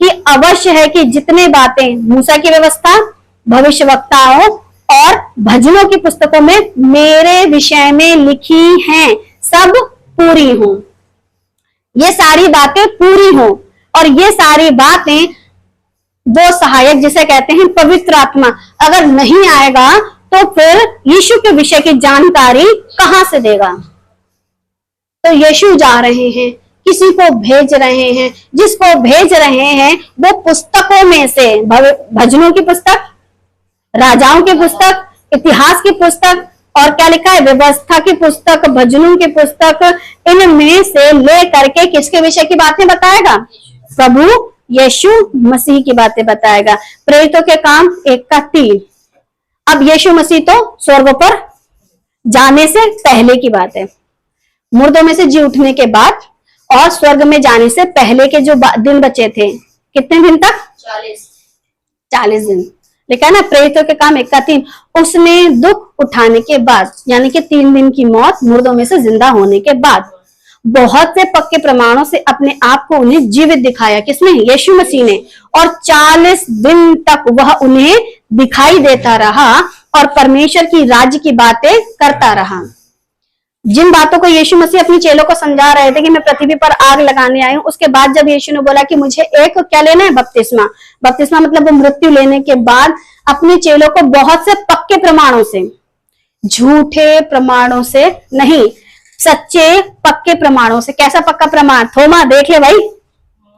कि अवश्य है कि जितने बातें मूसा की व्यवस्था, भविष्यवक्ताओं और भजनों की पुस्तकों में मेरे विषय में लिखी हैं सब पूरी हों। ये सारी बातें पूरी हों। और ये सारी बातें, वो सहायक जिसे कहते हैं पवित्र आत्मा, अगर नहीं आएगा तो फिर यीशु के विषय की जानकारी कहां से देगा। तो यीशु जा रहे हैं, किसी को भेज रहे हैं, जिसको भेज रहे हैं वो पुस्तकों में से, भजनों की पुस्तक, राजाओं की पुस्तक, इतिहास की पुस्तक, और क्या लिखा है, व्यवस्था की पुस्तक, भजनों की पुस्तक, इनमें से ले करके किसके विषय की बातें बताएगा, प्रभु यीशु मसीह की बातें बताएगा। प्रेरितों के काम 1:3। अब यीशु मसीह तो स्वर्ग पर जाने से पहले की बात है, मुर्दों में से जी उठने के बाद और स्वर्ग में जाने से पहले के जो दिन बचे थे, कितने दिन तक, 40 दिन लिखा है ना। प्रेरितों के काम 1:3, उसने दुख उठाने के बाद, यानी कि 3 दिन की मौत, मुर्दों में से जिंदा होने के बाद बहुत से पक्के प्रमाणों से अपने आप को उन्हें जीवित दिखाया। किसने, यीशु मसीह ने। और 40 दिन तक वह उन्हें दिखाई देता रहा और परमेश्वर की राज्य की बातें करता रहा। जिन बातों को यीशु मसीह अपने चेलों को समझा रहे थे कि मैं पृथ्वी पर आग लगाने आई हूं, उसके बाद जब यीशु ने बोला कि मुझे एक क्या लेना है, बपतिस्मा। बपतिस्मा मतलब वो मृत्यु लेने के बाद अपने चेलों को बहुत से पक्के प्रमाणों से, झूठे प्रमाणों से नहीं, सच्चे पक्के प्रमाणों से। कैसा पक्का प्रमाण, थोमा देख ले भाई,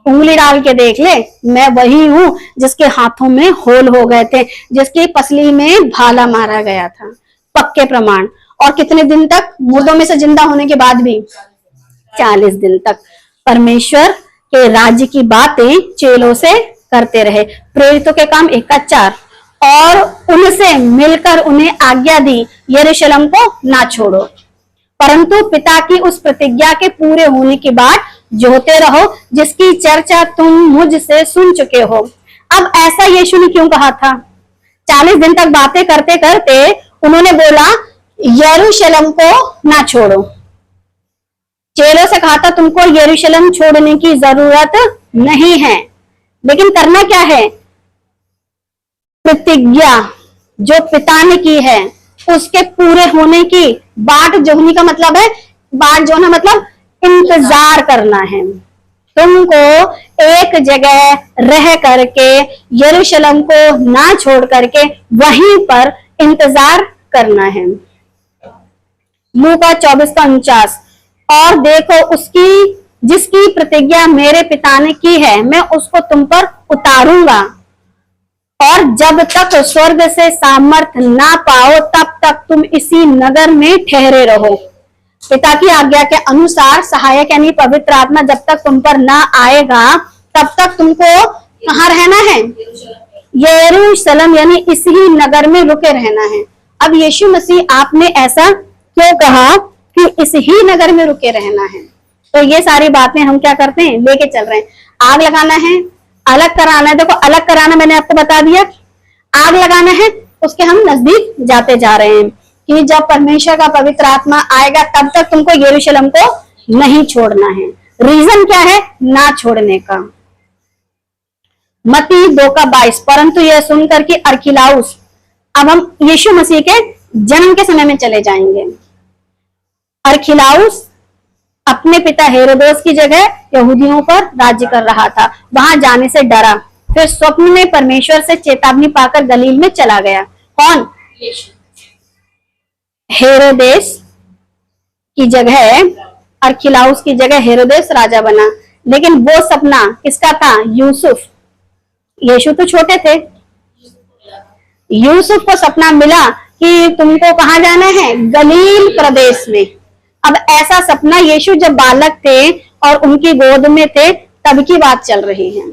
उंगली डाल के देख ले, मैं वही हूं जिसके हाथों में होल हो गए थे, जिसकी पसली में भाला मारा गया था। पक्के प्रमाण। और कितने दिन तक, मुर्दों में से जिंदा होने के बाद भी 40 दिन तक परमेश्वर के राज्य की बातें चेलों से करते रहे। प्रेरितों के काम 1:4, और उनसे मिलकर उन्हें आज्ञा दी, यरूशलेम को ना छोड़ो, परंतु पिता की उस प्रतिज्ञा के पूरे होने की बात जोते रहो जिसकी चर्चा तुम मुझसे सुन चुके हो। अब ऐसा यीशु ने क्यों कहा था? 40 दिन तक बातें करते करते उन्होंने बोला यरूशलेम को ना छोड़ो। चेलों से कहा था तुमको यरूशलेम छोड़ने की जरूरत नहीं है, लेकिन करना क्या है, प्रतिज्ञा जो पिता ने की है उसके पूरे होने की बाट जोहनी का मतलब है, बाट जोहना मतलब इंतजार करना है। तुमको एक जगह रह करके यरूशलेम को ना छोड़ करके वहीं पर इंतजार करना है। लूका 24:49, और देखो उसकी जिसकी प्रतिज्ञा मेरे पिता ने की है मैं उसको तुम पर उतारूंगा, और जब तक स्वर्ग से सामर्थ ना पाओ तब तक तुम इसी नगर में ठहरे रहो। पिता की आज्ञा के अनुसार सहायक यानी पवित्र आत्मा जब तक तुम पर ना आएगा तब तक तुमको कहाँ रहना है, यरूशलेम यानी इसी नगर में रुके रहना है। अब यीशु मसीह आपने ऐसा क्यों कहा कि इस ही नगर में रुके रहना है? तो ये सारी बातें हम क्या करते हैं, लेके चल रहे हैं। आग लगाना है, अलग कराना है। देखो अलग कराना मैंने आपको बता दिया, आग लगाना है उसके हम नजदीक जाते जा रहे हैं कि जब परमेश्वर का पवित्र आत्मा आएगा तब तक तुमको यरूशलेम को नहीं छोड़ना है। रीजन क्या है ना छोड़ने का? मत्ती 2:22, परंतु यह सुनकर कि अरखिलाउस, अब हम यीशु मसीह के जन्म के समय में चले जाएंगे। अरखिलाउस अपने पिता हेरोदेस की जगह यहूदियों पर राज्य कर रहा था, वहां जाने से डरा, फिर स्वप्न में परमेश्वर से चेतावनी पाकर गलील में चला गया। कौन? हेरोदेस की जगह, अरखिलाउस की जगह हेरोदेस राजा बना, लेकिन वो सपना किसका था? यूसुफ। यीशु तो छोटे थे, यूसुफ को सपना मिला कि तुमको कहां जाना है, गलील प्रदेश में। अब ऐसा सपना यीशु जब बालक थे और उनकी गोद में थे तब की बात चल रही है।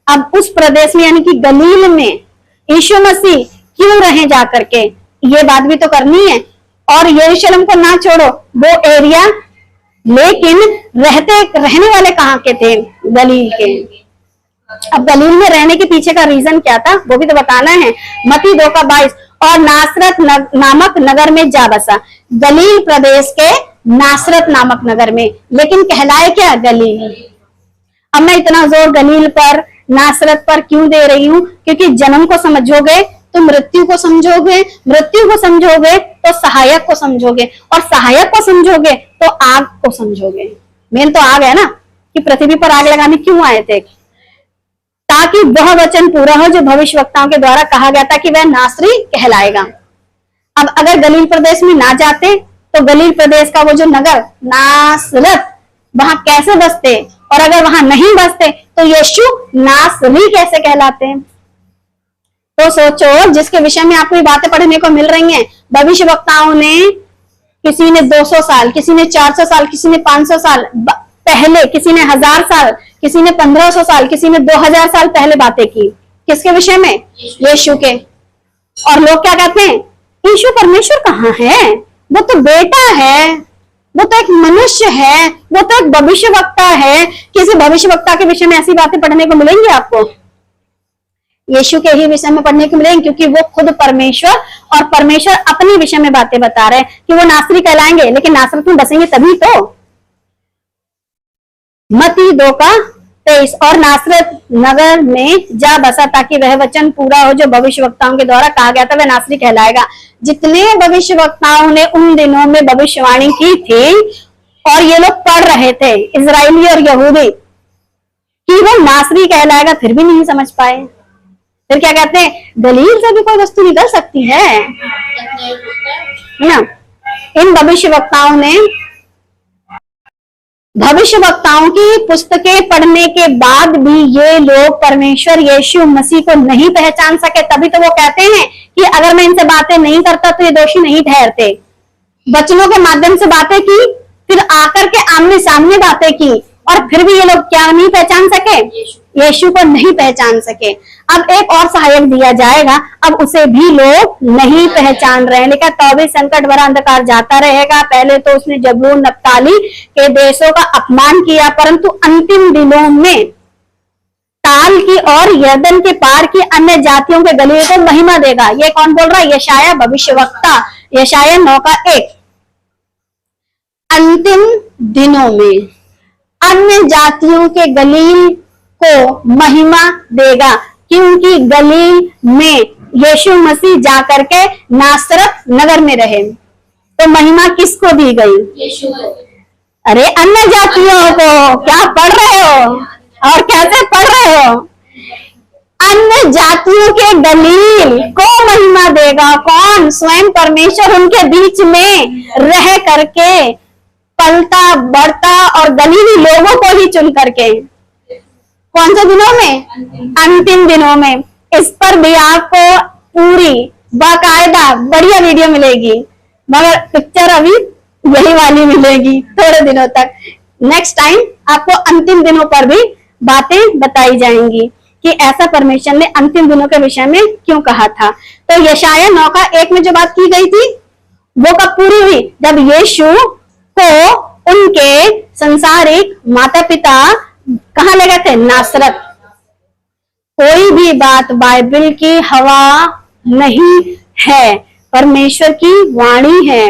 अब उस प्रदेश में यानी कि गलील में यीशु मसीह क्यों रहे जाकर के, ये बात भी तो करनी है। और यरूशलेम को ना छोड़ो वो एरिया, लेकिन रहने वाले कहाँ के थे? गलील के। अब गलील में रहने के पीछे का रीजन क्या था वो भी तो बताना है। मत्ती 2:22, और नासरत नामक नगर में जा बसा। गलील प्रदेश के नासरत नामक नगर में, लेकिन कहलाए क्या? गलील। अब मैं इतना जोर गलील पर, नासरत पर क्यों दे रही हूं? क्योंकि जन्म को समझोगे तो मृत्यु को समझोगे, मृत्यु को समझोगे तो सहायक को समझोगे, और सहायक को समझोगे तो आग को समझोगे। मेन तो आग है ना, कि पृथ्वी पर आग लगाने क्यों आए थे? ताकि वह वचन पूरा हो जो भविष्यवक्ताओं के द्वारा कहा गया था कि वह नासरी कहलाएगा। अब अगर गलील प्रदेश में ना जाते तो गलील प्रदेश का वो जो नगर नासरत, वहां कैसे बसते? और अगर वहां नहीं बसते तो यीशु नासरी कैसे कहलाते? तो सोचो, जिसके विषय में आपको ये बातें पढ़ने को मिल रही हैं, भविष्यवक्ताओं ने, किसी ने 200 साल, किसी ने 400 साल, किसी ने 500 साल पहले, किसी ने 1000 साल, किसी ने 1500 साल, किसी ने 2000 साल पहले बातें की। किसके विषय में? यीशु के। और लोग क्या कहते हैं? यीशु परमेश्वर कहाँ है? वो तो बेटा है, वो तो एक मनुष्य है, वो तो एक भविष्यवक्ता है। किसी भविष्यवक्ता के विषय में ऐसी बातें पढ़ने को मिलेंगी आपको? यीशु के ही विषय में पढ़ने को मिलेंगे, क्योंकि वो खुद परमेश्वर, और परमेश्वर अपने विषय में बातें बता रहे हैं कि वो नासरी कहलाएंगे, लेकिन नासरत में बसेंगे तभी तो। मत्ती 2:23, और नासरत नगर में जा बसा ताकि वह वचन पूरा हो जो भविष्यवक्ताओं के द्वारा कहा गया था, वह नासरी कहलाएगा। जितने भविष्यवक्ताओं ने उन दिनों में भविष्यवाणी की थी, और ये लोग पढ़ रहे थे, इजराइली और यहूदी, कि वो नासरी कहलाएगा, फिर भी नहीं समझ पाए। फिर क्या कहते हैं? गलील से भी कोई वस्तु निकल सकती है ना। इन भविष्यवक्ताओं ने, भविष्यवक्ताओं की पुस्तकें पढ़ने के बाद भी ये लोग परमेश्वर यीशु मसीह को नहीं पहचान सके। तभी तो वो कहते हैं कि अगर मैं इनसे बातें नहीं करता तो ये दोषी नहीं ठहरते। वचनों के माध्यम से बातें की, फिर आकर के आमने सामने बातें की, और फिर भी ये लोग क्या नहीं पहचान सके? यीशु को नहीं पहचान सके। अब एक और सहायक दिया जाएगा, अब उसे भी लोग नहीं पहचान रहे हैं। लेकिन तो भी संकट भरा अंधकार जाता रहेगा। पहले तो उसने जबूलून नप्ताली के देशों का अपमान किया, परंतु अंतिम दिनों में ताल की और यरदन के पार की अन्य जातियों के गलील को महिमा देगा। ये कौन बोल रहा है? यशाया भविष्यवक्ता, यशाया 9:1। अंतिम दिनों में अन्य जातियों के गलील को महिमा देगा, क्योंकि गलील में यीशु मसीह जाकर के नासरत नगर में रहे। तो महिमा किसको दी गई? यीशु। अरे अन्य जातियों को। क्या पढ़ रहे हो और कैसे पढ़ रहे हो? अन्य जातियों के गलील को महिमा देगा। कौन? स्वयं परमेश्वर उनके बीच में रह करके, पलता बढ़ता और गलीली लोगों को ही चुन करके। कौन से दिनों में? अंतिम दिनों में। इस पर भी आपको पूरी बाकायदा बढ़िया वीडियो मिलेगी, मगर पिक्चर अभी यही वाली मिलेगी थोड़े दिनों तक। नेक्स्ट टाइम आपको अंतिम दिनों पर भी बातें बताई जाएंगी कि ऐसा परमेश्वर ने अंतिम दिनों के विषय में क्यों कहा था। तो यशाया 9:1 में जो बात की गई थी वो कब पूरी हुई? जब यीशु को उनके संसारिक माता पिता कहां ले गए थे? नासरत। कोई भी बात बाइबल की हवा नहीं है, परमेश्वर की वाणी है।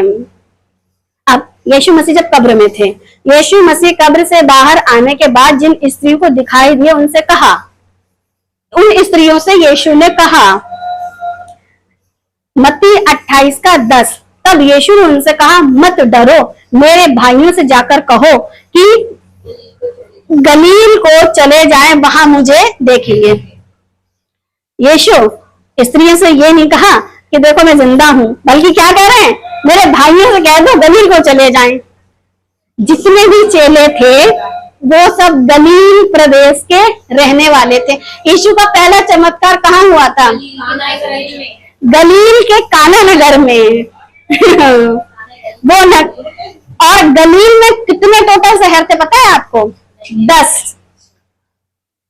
अब यीशु मसीह जब कब्र में थे, यीशु मसीह कब्र से बाहर आने के बाद जिन स्त्रियों को दिखाई दिए उनसे कहा, उन स्त्रियों से यीशु ने कहा, मत्ती 28:10, तब यीशु ने उनसे कहा, मत डरो, मेरे भाइयों से जाकर कहो कि गलील को चले जाएं, वहां मुझे देखेंगे। यीशु स्त्रियों से ये नहीं कहा कि देखो मैं जिंदा हूं, बल्कि क्या कह रहे हैं? मेरे भाइयों से कह दो गलील को चले जाएं। जितने भी चेले थे वो सब गलील प्रदेश के रहने वाले थे। यीशु का पहला चमत्कार कहाँ हुआ था? गलील के काना नगर में। वो और गलील में कितने टोटल शहर थे पता है आपको? 10।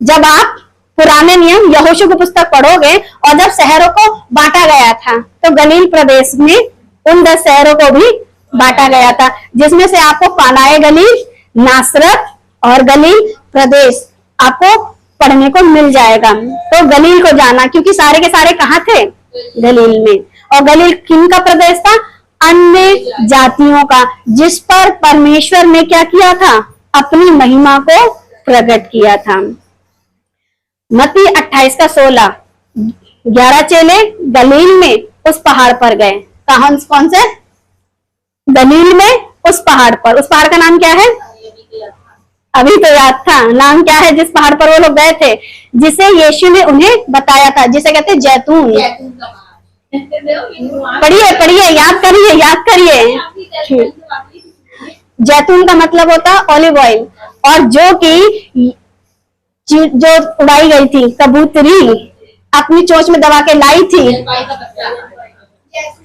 जब आप पुराने नियम यहोशू की पुस्तक पढ़ोगे और जब शहरों को बांटा गया था तो गलील प्रदेश में उन 10 शहरों को भी बांटा गया था, जिसमें से आपको कानाए गलील, नासरत और गलील प्रदेश आपको पढ़ने को मिल जाएगा। तो गलील को जाना, क्योंकि सारे के सारे कहाँ थे? गलील में। और गलील किन का प्रदेश था? अन्य जातियों का, जिस पर परमेश्वर ने क्या किया था? अपनी महिमा को प्रकट किया था। मत्ती 28 का 16, 11 चेले गलील में उस पहाड़ पर गए। कौन कौन से? गलील में उस पहाड़ पर। उस पहाड़ का नाम क्या है? अभी तो याद था। नाम क्या है जिस पहाड़ पर वो लोग गए थे, जिसे यीशु ने उन्हें बताया था, जिसे कहते हैं जैतून। पढ़िए पढ़िए, याद करिए, याद करिए। जैतून का मतलब होता है ऑलिव ऑयल, और जो उड़ाई गई थी कबूतरी अपनी चोंच में दबा के लाई थी।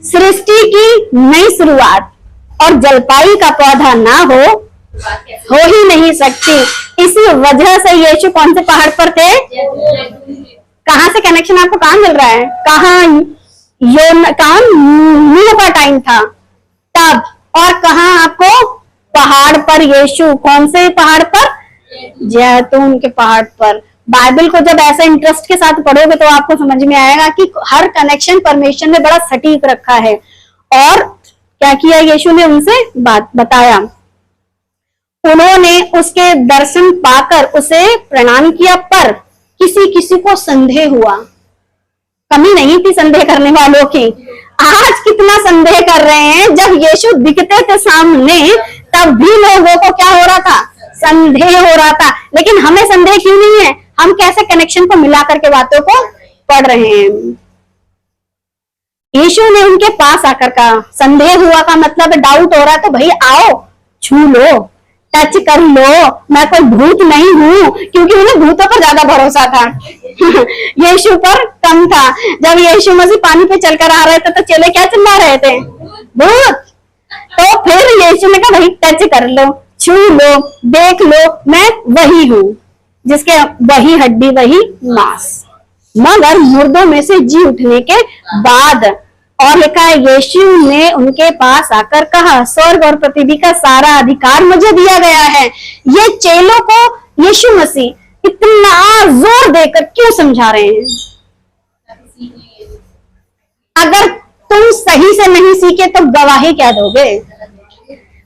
सृष्टि की नई शुरुआत, और जलपाई का पौधा ना हो ही नहीं सकती। इसी वजह से यीशु कौन से पहाड़ पर थे? कहां से कनेक्शन आपको कहां मिल रहा है? कहां नूह का टाइम था तब, और कहां आपको? पहाड़ पर यीशु। कौन से पहाड़ पर? जैतून के पहाड़ पर। बाइबल को जब ऐसे इंटरेस्ट के साथ पढ़ोगे तो आपको समझ में आएगा कि हर कनेक्शन परमेश्वर ने बड़ा सटीक रखा है। और क्या किया यीशु ने? उनसे बात बताया। उन्होंने उसके दर्शन पाकर उसे प्रणाम किया, पर किसी किसी को संदेह हुआ। कमी नहीं थी संदेह करने वालों की। आज कितना संदेह कर रहे हैं? जब यीशु दिखते थे सामने तब भी लोगों को क्या हो रहा था? संदेह हो रहा था। लेकिन हमें संदेह क्यों नहीं है? हम कैसे कनेक्शन को मिलाकर के बातों को पढ़ रहे हैं। यीशु ने उनके पास आकर कहा, संदेह हुआ का मतलब डाउट हो रहा है तो भाई आओ, छू लो, टच कर लो, मैं कोई भूत नहीं हूं, क्योंकि उन्हें भूतों पर ज्यादा भरोसा था। यीशु पर कम था। जब यीशु मसीह पानी पे चलकर आ रहे थे तो चेले क्या चिल्ला रहे थे? भूत। तो फिर यीशु ने कहा भाई टच कर लो, छू लो, देख लो, मैं वही हूं, जिसके वही हड्डी वही मांस। मगर मुर्दों में से जी उठने के बाद, और लिखा है यीशु ने उनके पास आकर कहा, स्वर्ग और पृथ्वी का सारा अधिकार मुझे दिया गया है। ये चेलों को यीशु मसीह इतना जोर देकर क्यों समझा रहे हैं? अगर तुम सही से नहीं सीखे तो गवाही क्या दोगे?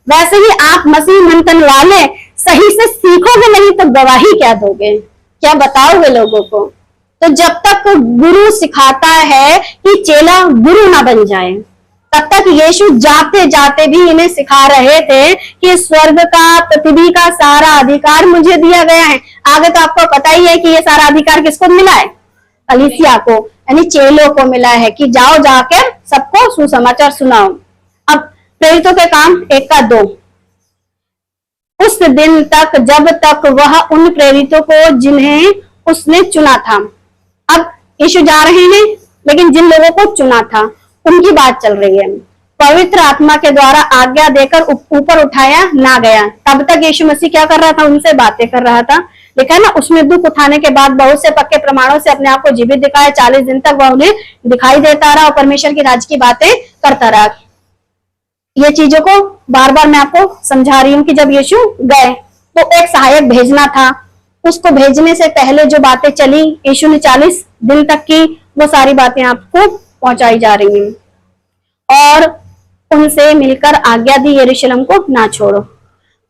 वैसे ही आप मसीह मंथन वाले सही से सीखोगे नहीं तो गवाही क्या दोगे? क्या बताओगे लोगों को? तो जब तक गुरु सिखाता है कि चेला गुरु ना बन जाए, तब तक यीशु जाते जाते भी इन्हें सिखा रहे थे कि स्वर्ग का पृथ्वी का सारा अधिकार मुझे दिया गया है। आगे तो आपको पता ही है कि ये सारा अधिकार किसको मिला है? कलीसिया को, यानी चेलों को मिला है कि जाओ जाकर सबको सुसमाचार सुनाओ। अब प्रेरितों के काम 1 का 2। उस दिन तक जब तक वह उन प्रेरितों को जिन्हें उसने चुना था। अब यीशु जा रहे हैं, लेकिन जिन लोगों को चुना था उनकी बात चल रही है। पवित्र आत्मा के द्वारा आज्ञा देकर ऊपर उठाया ना गया। तब तक यीशु मसीह क्या कर रहा था? उनसे बातें कर रहा था। लिखा है ना, उसमें दुख उठाने के बाद बहुत से पक्के प्रमाणों से अपने आप को जीवित दिखाया। 40 दिन तक वह उन्हें दिखाई देता रहा और परमेश्वर के राज्य की बातें करता रहा। ये चीजों को बार बार मैं आपको समझा रही हूँ कि जब यीशु गए तो एक सहायक भेजना था। उसको भेजने से पहले जो बातें चली यीशु ने 40 दिन तक की, वो सारी बातें आपको पहुंचाई जा रही हैं। और उनसे मिलकर आज्ञा दी, यरूशलेम को ना छोड़ो,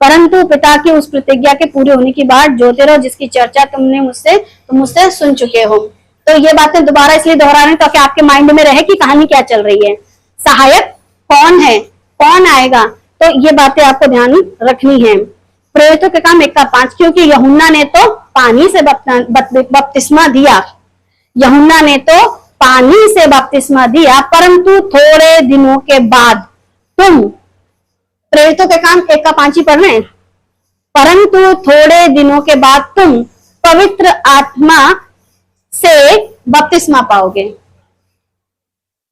परंतु पिता की उस प्रतिज्ञा के पूरे होने की बात जोते रहो, जिसकी चर्चा तुम मुझसे सुन चुके हो। तो ये बातें दोबारा इसलिए दोहरा रहे हैं ताकि आपके माइंड में रहे कि कहानी क्या चल रही है, सहायक कौन है, कौन आएगा। तो ये बातें आपको ध्यान रखनी है। प्रेरितों के काम 1 का 5, क्योंकि यूहन्ना ने तो पानी से बपतिस्मा दिया, यूहन्ना ने तो पानी से बपतिस्मा दिया, परंतु थोड़े दिनों के बाद तुम, प्रेरितों के काम 1 का 5 ही पढ़ रहे हैं, परंतु थोड़े दिनों के बाद तुम पवित्र आत्मा से बपतिस्मा पाओगे।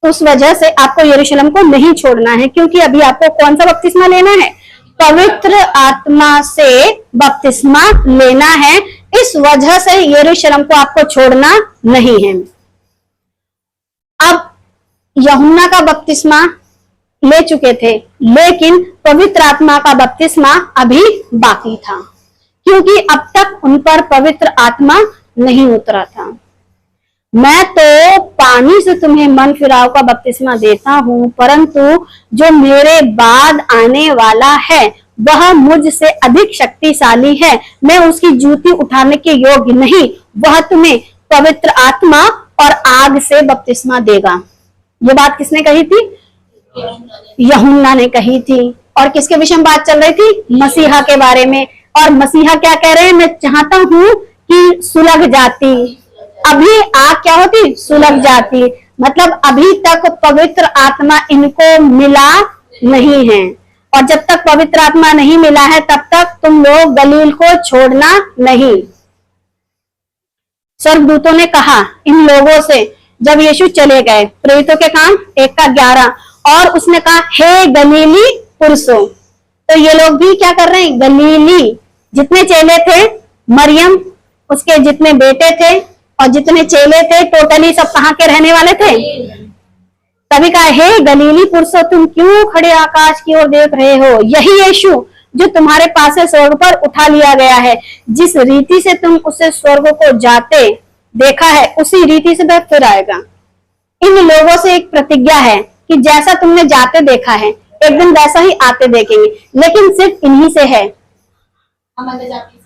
उस वजह से आपको यरूशलेम को नहीं छोड़ना है, क्योंकि अभी आपको कौन सा बपतिस्मा लेना है? पवित्र आत्मा से बपतिस्मा लेना है। इस वजह से यरूशलेम को आपको छोड़ना नहीं है। अब यूहन्ना का बपतिस्मा ले चुके थे, लेकिन पवित्र आत्मा का बपतिस्मा अभी बाकी था, क्योंकि अब तक उन पर पवित्र आत्मा नहीं उतरा था। मैं तो पानी से तुम्हें मन फिराव का बपतिस्मा देता हूं, परंतु जो मेरे बाद आने वाला है वह मुझसे अधिक शक्तिशाली है। मैं उसकी जूती उठाने के योग्य नहीं। वह तुम्हें पवित्र आत्मा और आग से बपतिस्मा देगा। ये बात किसने कही थी? यूहन्ना ने कही थी। और किसके विषय में बात चल रही थी? मसीहा के बारे में। और मसीहा क्या कह रहे हैं? मैं चाहता हूं कि सुलग जाती, अभी आग क्या होती? सुलग जाती। मतलब अभी तक पवित्र आत्मा इनको मिला नहीं है, और जब तक पवित्र आत्मा नहीं मिला है तब तक तुम लोग गलील को छोड़ना नहीं। स्वर्गदूतों ने कहा इन लोगों से जब यीशु चले गए, प्रेरितों के काम 1:11, और उसने कहा हे गलीली पुरुषों। तो ये लोग भी क्या कर रहे हैं? गलीली जितने चेले थे, मरियम उसके जितने बेटे थे और जितने चेले थे, टोटली सब कहाँ के रहने वाले थे? तभी कहा हे गलीली पुरुषों, तुम क्यों खड़े आकाश की ओर देख रहे हो? यही यीशु जो तुम्हारे पास से स्वर्ग पर उठा लिया गया है, जिस रीति से तुम उसे स्वर्ग को जाते देखा है, उसी रीति से वह फिर आएगा। इन लोगों से एक प्रतिज्ञा है कि जैसा तुमने जाते देखा है, एक दिन वैसा ही आते देखेंगे, लेकिन सिर्फ इन्हीं से है।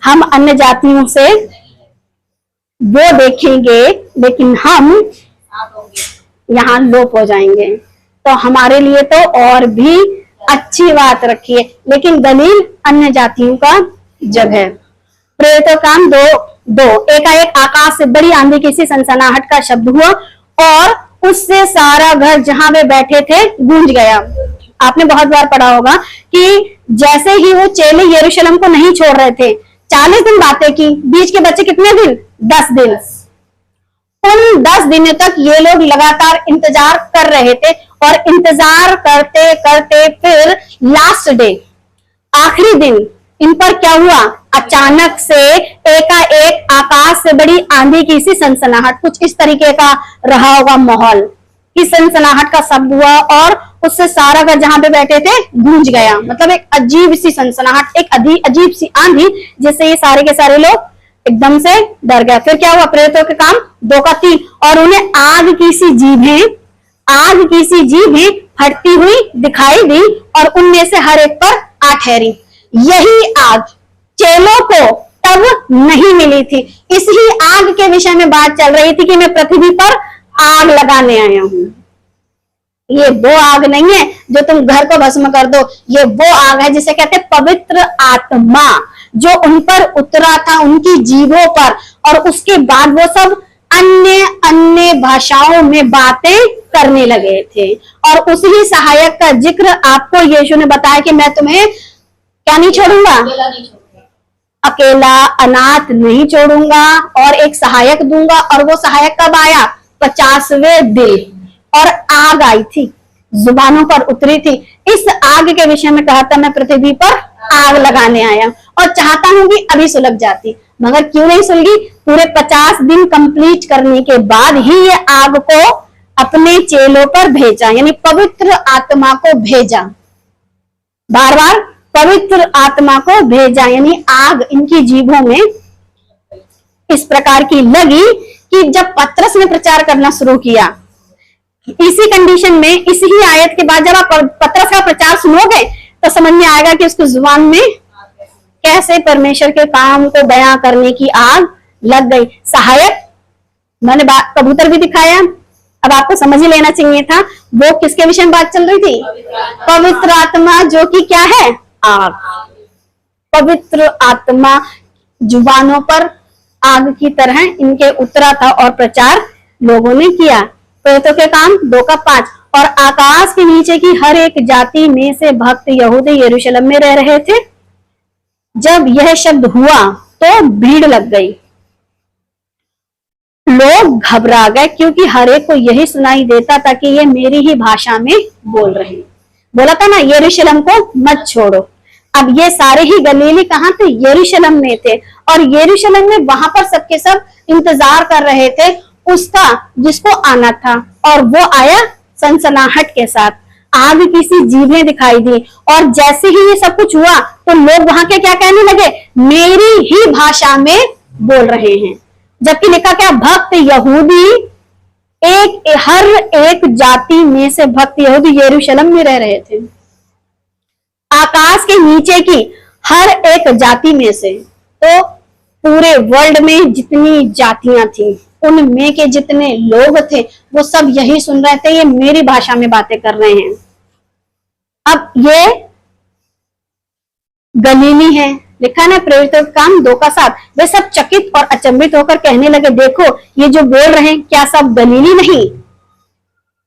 हम अन्य जातियों से वो देखेंगे, लेकिन हम यहाँ लोप हो जाएंगे। तो हमारे लिए तो और भी अच्छी बात रखी है, लेकिन गलील अन्य जातियों का जग है। प्रेरितों काम 2:2, एकाएक आकाश से बड़ी आंधी की सी सनसनाहट का शब्द हुआ और उससे सारा घर जहां वे बैठे थे गूंज गया। आपने बहुत बार पढ़ा होगा कि जैसे ही वो चेले यरूशलेम को नहीं छोड़ रहे थे, 40 दिन बातें की, बीच के बच्चे कितने दिन? 10 दिन। उन 10 दिनों तक ये लोग लगातार इंतजार कर रहे थे, और इंतजार करते करते फिर लास्ट डे, आखिरी दिन, इन पर क्या हुआ? अचानक से एकाएक आकाश से बड़ी आंधी की सी सनसनाहट, कुछ इस तरीके का रहा होगा माहौल कि सनसनाहट का शब्द हुआ और उससे सारा घर जहां पे बैठे थे गूंज गया। मतलब एक अजीब सी सनसनाहट, एक अजीब सी आंधी, जिससे ये सारे के सारे लोग एकदम से डर गया। फिर क्या हुआ? प्रेरितों के काम 2:3, और उन्हें आग की सी जीभें फटती हुई दिखाई दी और उनमें से हर एक पर आ ठहरी। यही आग चेलों को तब नहीं मिली थी। इसी आग के विषय में बात चल रही थी कि मैं पृथ्वी पर आग लगाने आया हूं। ये वो आग नहीं है जो तुम घर को भस्म कर दो, ये वो आग है जिसे कहते हैं पवित्र आत्मा, जो उन पर उतरा था, उनकी जीभों पर, और उसके बाद वो सब अन्य अन्य भाषाओं में बातें करने लगे थे। और उसी सहायक का जिक्र आपको यीशु ने बताया कि मैं तुम्हें क्या नहीं छोड़ूंगा? अकेला अनाथ नहीं छोड़ूंगा, और एक सहायक दूंगा। और वो सहायक कब आया? 50वें दिन। और आग आई थी, जुबानों पर उतरी थी। इस आग के विषय में कहा था मैं पृथ्वी पर आग लगाने आया, और चाहता हूं कि अभी सुलग जाती, मगर क्यों नहीं सुलगी? पूरे 50 दिन कंप्लीट करने के बाद ही ये आग को अपने चेलों पर भेजा, यानी पवित्र आत्मा को भेजा। बार बार पवित्र आत्मा को भेजा, यानी आग इनकी जीभों में इस प्रकार की लगी कि जब पतरस ने प्रचार करना शुरू किया, इसी कंडीशन में, इसी आयत के बाद जब आप पतरस का प्रचार सुनोगे तो समझ में आएगा कि उसकी जुबान में कैसे परमेश्वर के काम को बयां करने की आग लग गई। सहायक, मैंने कबूतर भी दिखाया, अब आपको समझ ही लेना चाहिए था वो किसके विषय में बात चल रही थी? पवित्र आत्मा, जो कि क्या है? आग। पवित्र आत्मा जुबानों पर आग की तरह इनके उतरा था और प्रचार लोगों ने किया। प्रेरितों के काम 2:5, और आकाश के नीचे की हर एक जाति में से भक्त यहूदी यरूशलेम में रह रहे थे। जब यह शब्द हुआ तो भीड़ लग गई, लोग घबरा गए, क्योंकि हर एक को यही सुनाई देता था कि ये मेरी ही भाषा में बोल रहे हैं। बोला था ना यरूशलेम को मत छोड़ो। अब ये सारे ही गलीली कहाँ थे? यरूशलेम में थे, और यरूशलेम में वहां पर सबके सब इंतजार कर रहे थे उसका जिसको आना था, और वो आया सनसनाहट के साथ। आग की सी जीभें दिखाई दी, और जैसे ही ये सब कुछ हुआ तो लोग वहां के क्या कहने लगे? मेरी ही भाषा में बोल रहे हैं। जबकि लिखा क्या, भक्त यहूदी हर एक जाति में से भक्त यहूदी यरूशलेम में रह रहे थे, आकाश के नीचे की हर एक जाति में से। तो पूरे वर्ल्ड में जितनी जातियां थी उनमें के जितने लोग थे वो सब यही सुन रहे थे, ये मेरी भाषा में बातें कर रहे हैं। अब ये गलीली है, लिखा ना प्रेरितों का काम 2:7, वे सब चकित और अचंभित होकर कहने लगे, देखो ये जो बोल रहे हैं क्या सब गलीली नहीं?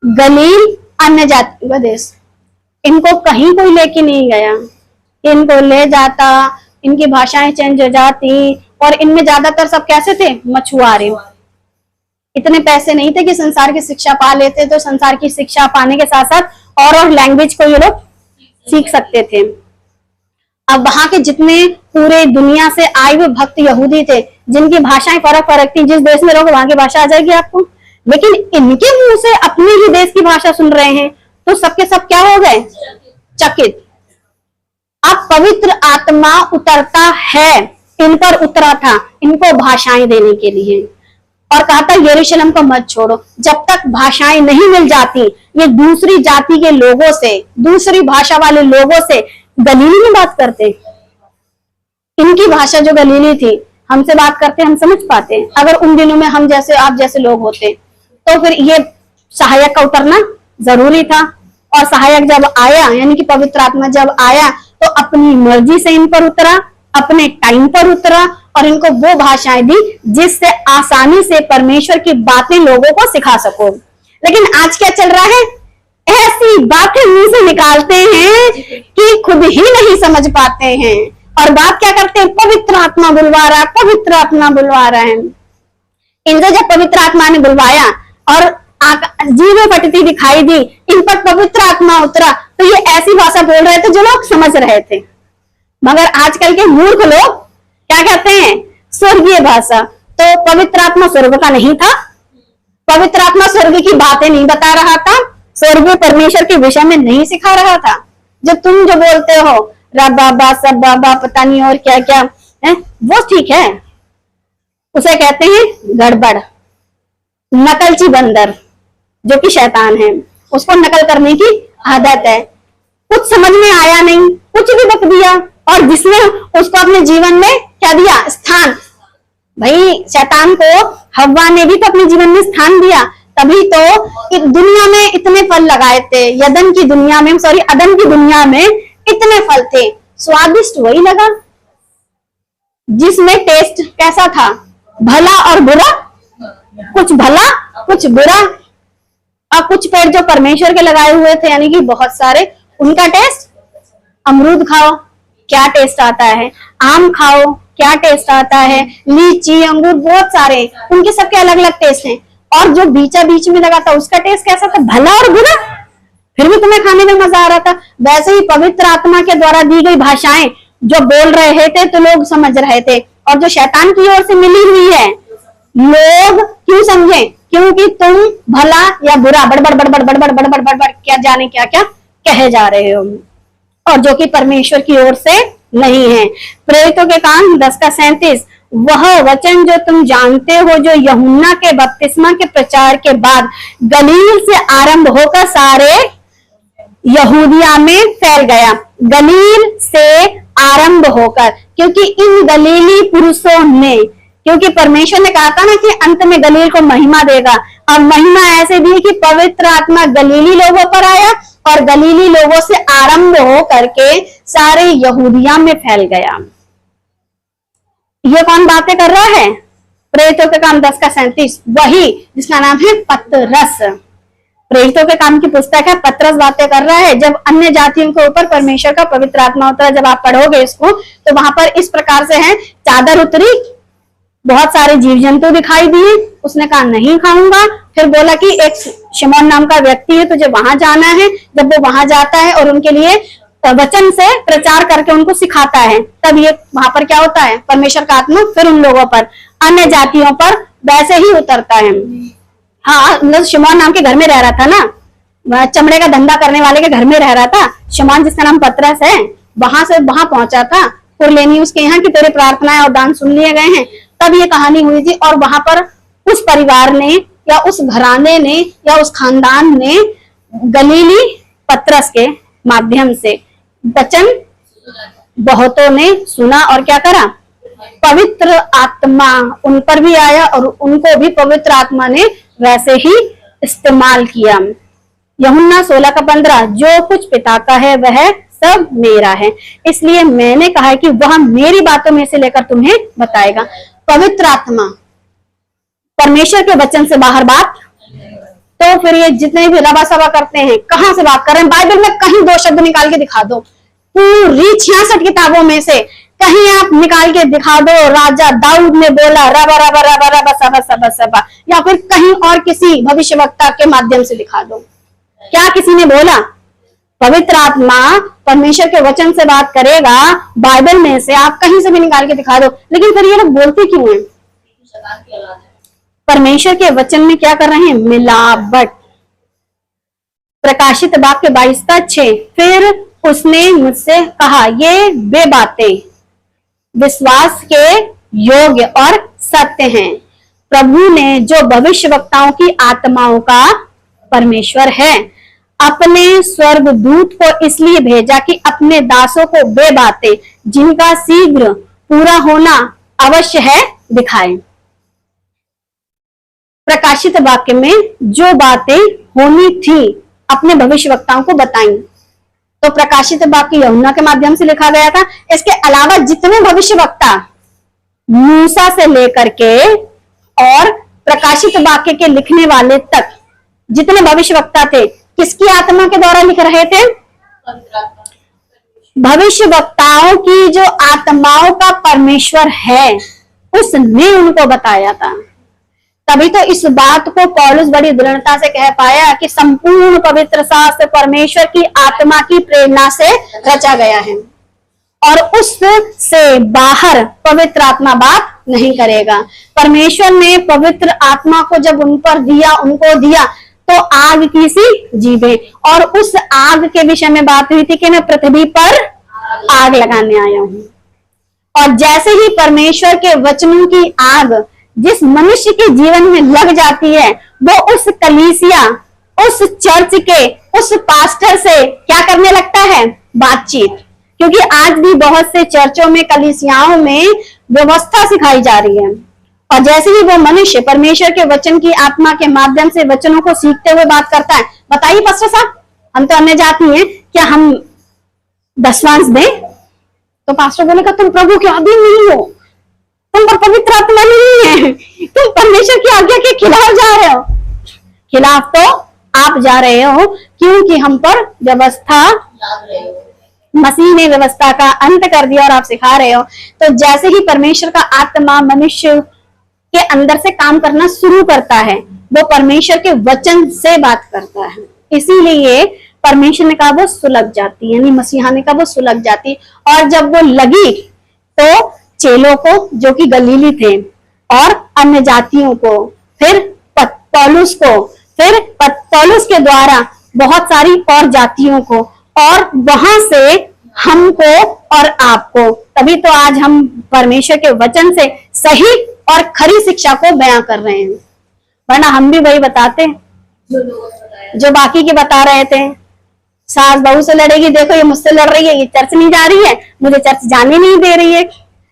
गलील अन्य जाति का देश, इनको कहीं कोई लेके नहीं गया, इनको ले जाता, इनकी भाषाएं चेंज हो जाती, और इनमें ज्यादातर सब कैसे थे, मछुआरे। इतने पैसे नहीं थे कि संसार की शिक्षा पा लेते, तो संसार की शिक्षा पाने के साथ साथ और लैंग्वेज को ये लोग सीख सकते थे। अब वहां के जितने पूरे दुनिया से आए हुए भक्त यहूदी थे, जिनकी भाषाएं फर्क थी, जिस देश में रहोगे वहां की भाषा आ जाएगी आपको, लेकिन इनके मुंह से अपने ही देश की भाषा सुन रहे हैं, तो सबके सब क्या हो गए, चकित। अब पवित्र आत्मा उतरता है, इन पर उतरा था इनको भाषाएं देने के लिए, और कहा था यरूशलेम को मत छोड़ो जब तक भाषाएं नहीं मिल जाती। ये दूसरी जाति के लोगों से, दूसरी भाषा वाले लोगों से गलीली में बात करते, इनकी भाषा जो गलीली थी, हमसे बात करते हम समझ पाते। अगर उन दिनों में हम जैसे आप जैसे लोग होते तो फिर ये सहायक का उतरना जरूरी था, और सहायक जब आया यानी कि पवित्र आत्मा जब आया तो अपनी मर्जी से इन पर उतरा, अपने टाइम पर उतरा, और इनको वो भाषाएं दी जिससे आसानी से परमेश्वर की बातें लोगों को सिखा सको। लेकिन आज क्या चल रहा है, ऐसी बातें मुंह से निकालते हैं कि खुद ही नहीं समझ पाते हैं, और बात क्या करते हैं, पवित्र आत्मा बुलवा रहा है, पवित्र आत्मा बुलवा रहा है। इनको जब पवित्र आत्मा ने बुलवाया और जीवें फटती दिखाई दी, इन पर पवित्र आत्मा उतरा, तो ये ऐसी भाषा बोल रहे थे जो लोग समझ रहे थे। मगर आजकल के मूर्ख लोग क्या कहते हैं, स्वर्गीय भाषा। तो पवित्र आत्मा स्वर्ग का नहीं था, पवित्र आत्मा स्वर्ग की बातें नहीं बता रहा था, स्वर्गीय परमेश्वर के विषय में नहीं सिखा रहा था। जो तुम जो बोलते हो रब बाबा सब बाबा पता नहीं और क्या क्या है, वो ठीक है, उसे कहते हैं गड़बड़, नकलची बंदर जो कि शैतान है, उसको नकल करने की आदत है। कुछ समझ में आया नहीं, कुछ भी बक दिया, और जिसने उसको अपने जीवन में क्या दिया, स्थान। भाई शैतान को हव्वा ने भी तो अपने जीवन में स्थान दिया, तभी तो दुनिया में इतने फल लगाए थे। अदम की दुनिया में इतने फल थे, स्वादिष्ट वही लगा जिसमें टेस्ट कैसा था, भला और बुरा, कुछ भला कुछ बुरा। और कुछ पेड़ जो परमेश्वर के लगाए हुए थे यानी कि बहुत सारे, उनका टेस्ट, अमरूद खाओ क्या टेस्ट आता है, आम खाओ क्या टेस्ट आता है, लीची अंगूर बहुत सारे, उनके सबके अलग अलग टेस्ट हैं। और जो बीचा बीच में लगा था उसका टेस्ट कैसा था, भला और बुरा, फिर भी तुम्हें खाने में मजा आ रहा था। वैसे ही पवित्र आत्मा के द्वारा दी गई भाषाएं जो बोल रहे थे तो लोग समझ रहे थे, और जो शैतान की ओर से मिली हुई है लोग क्यों समझे, क्योंकि तुम भला या बुरा बड़बड़ बड़बड़ बड़बड़ बड़बड़ बड़बड़ क्या जाने क्या क्या कहे जा रहे हो, और जो कि परमेश्वर की ओर से नहीं है। प्रेरितों के काम 10:37, वह वचन जो तुम जानते हो जो यूहन्ना के बपतिस्मा के प्रचार के बाद गलील से आरंभ होकर सारे यहूदिया में फैल गया। गलील से आरंभ होकर, क्योंकि इन गलीली पुरुषों ने, क्योंकि परमेश्वर ने कहा था ना कि अंत में गलील को महिमा देगा, अब महिमा ऐसे दी कि पवित्र आत्मा गलीली लोगों पर आया और गलीली लोगों से आरंभ हो करके सारे यहूदिया में फैल गया। ये कौन बातें कर रहा है, प्रेरितों के काम 10:37, वही जिसका नाम है पतरस। प्रेरितों के काम की पुस्तक है, पतरस बातें कर रहा है। जब अन्य जातियों के ऊपर परमेश्वर का पवित्र आत्मा उतरा, जब आप पढ़ोगे इसको तो वहां पर इस प्रकार से है, चादर उतरी, बहुत सारे जीव जंतु दिखाई दिए, उसने कहा नहीं खाऊंगा। फिर बोला कि एक शिमोन नाम का व्यक्ति है, तुझे वहां जाना है। जब वो वहां जाता है और उनके लिए वचन से प्रचार करके उनको सिखाता है, तब ये वहां पर क्या होता है, परमेश्वर का आत्मा फिर उन लोगों पर, अन्य जातियों पर वैसे ही उतरता है। हाँ, मतलब शिमोन नाम के घर में रह रहा था ना, चमड़े का धंधा करने वाले के घर में रह रहा था शिमोन, जिसका नाम पतरस है। वहां से वहां पहुंचा था कुरलेनियुस के यहाँ कि तेरे प्रार्थनाएं और दान सुन लिए गए हैं। तब ये कहानी हुई थी। और वहां पर उस परिवार ने या उस घराने ने या उस खानदान ने गलीली पत्रस के माध्यम से वचन बहुतों ने सुना और क्या करा, पवित्र आत्मा उन पर भी आया और उनको भी पवित्र आत्मा ने वैसे ही इस्तेमाल किया। यूहन्ना 16:15, जो कुछ पिता का है वह सब मेरा है, इसलिए मैंने कहा है कि वह मेरी बातों में से लेकर तुम्हें बताएगा। पवित्र आत्मा परमेश्वर के वचन से बाहर बात, तो फिर ये जितने भी रबा सभा करते हैं कहां से बात कर रहे हैं? बाइबल में कहीं 2 शब्द निकाल के दिखा दो, पूरी 66 किताबों में से कहीं आप निकाल के दिखा दो राजा दाऊद ने बोला रबा रबा रबा रबा सबा सबा सबा, या फिर कहीं और किसी भविष्यवक्ता के माध्यम से दिखा दो। क्या किसी ने बोला? पवित्र आत्मा परमेश्वर के वचन से बात करेगा, बाइबल में से आप कहीं से भी निकाल के दिखा दो। लेकिन फिर ये लोग बोलते क्यों हैं? परमेश्वर के वचन में क्या कर रहे हैं? मिलावट। प्रकाशित वाक्य 22:6, फिर उसने मुझसे कहा, ये वे बातें विश्वास के योग्य और सत्य हैं। प्रभु ने जो भविष्यवक्ताओं की आत्माओं का परमेश्वर है, अपने स्वर्गदूत को इसलिए भेजा कि अपने दासों को वे बातें जिनका शीघ्र पूरा होना अवश्य है दिखाए। प्रकाशित वाक्य में जो बातें होनी थी अपने भविष्यवक्ताओं को बताई। तो प्रकाशित वाक्य यूहन्ना के माध्यम से लिखा गया था। इसके अलावा जितने भविष्यवक्ता मूसा से लेकर के और प्रकाशित वाक्य के लिखने वाले तक जितने भविष्यवक्ता थे, किसकी आत्मा के द्वारा लिख रहे थे? भविष्यवक्ताओं की जो आत्माओं का परमेश्वर है उसने उनको बताया था। तभी तो इस बात को पौलुस बड़ी दृढ़ता से कह पाया कि संपूर्ण पवित्र शास्त्र परमेश्वर की आत्मा की प्रेरणा से रचा गया है और उससे बाहर पवित्र आत्मा बात नहीं करेगा। परमेश्वर ने पवित्र आत्मा को जब उन पर दिया, उनको दिया, तो आग की सी जीभें, और उस आग के विषय में बात हुई थी कि मैं पृथ्वी पर आग लगाने आया हूं। और जैसे ही परमेश्वर के वचनों की आग जिस मनुष्य के जीवन में लग जाती है, वो उस कलीसिया, उस चर्च के, उस पास्टर से क्या करने लगता है? बातचीत। क्योंकि आज भी बहुत से चर्चों में, कलीसियाओं में व्यवस्था सिखाई जा रही है, और जैसे ही वो मनुष्य परमेश्वर के वचन की आत्मा के माध्यम से वचनों को सीखते हुए बात करता है, बताइए पास्टर साहब, हम तो अन्य जाति हैं, क्या हम दशवांश दें? तो पास्टर बोलेगा तुम प्रभु के अधीन नहीं हो, तुम पर पवित्र आत्मा नहीं है, तुम परमेश्वर की आज्ञा के खिलाफ जा रहे हो। खिलाफ तो आप जा रहे हो, क्योंकि हम पर व्यवस्था, मसीह ने व्यवस्था का अंत कर दिया और आप सिखा रहे हो। तो जैसे ही परमेश्वर का आत्मा मनुष्य के अंदर से काम करना शुरू करता है, वो परमेश्वर के वचन से बात करता है। इसीलिए परमेश्वर ने कहा वो सुलग जाती, यानी मसीहा ने कहा वो सुलग जाती। और जब वो लगी तो चेलों को, जो कि गलीली थे, और अन्य जातियों को, फिर पौलुस को, फिर पौलुस के द्वारा बहुत सारी और जातियों को, और वहां से हमको और आपको। तभी तो आज हम परमेश्वर के वचन से सही और खरी शिक्षा को बयां कर रहे हैं, वरना हम भी वही बताते जो बाकी के बता रहे थे। सास बहू से लड़ेगी, देखो ये मुझसे लड़ रही है, ये चर्च नहीं जा रही है, मुझे चर्च जाने नहीं दे रही है,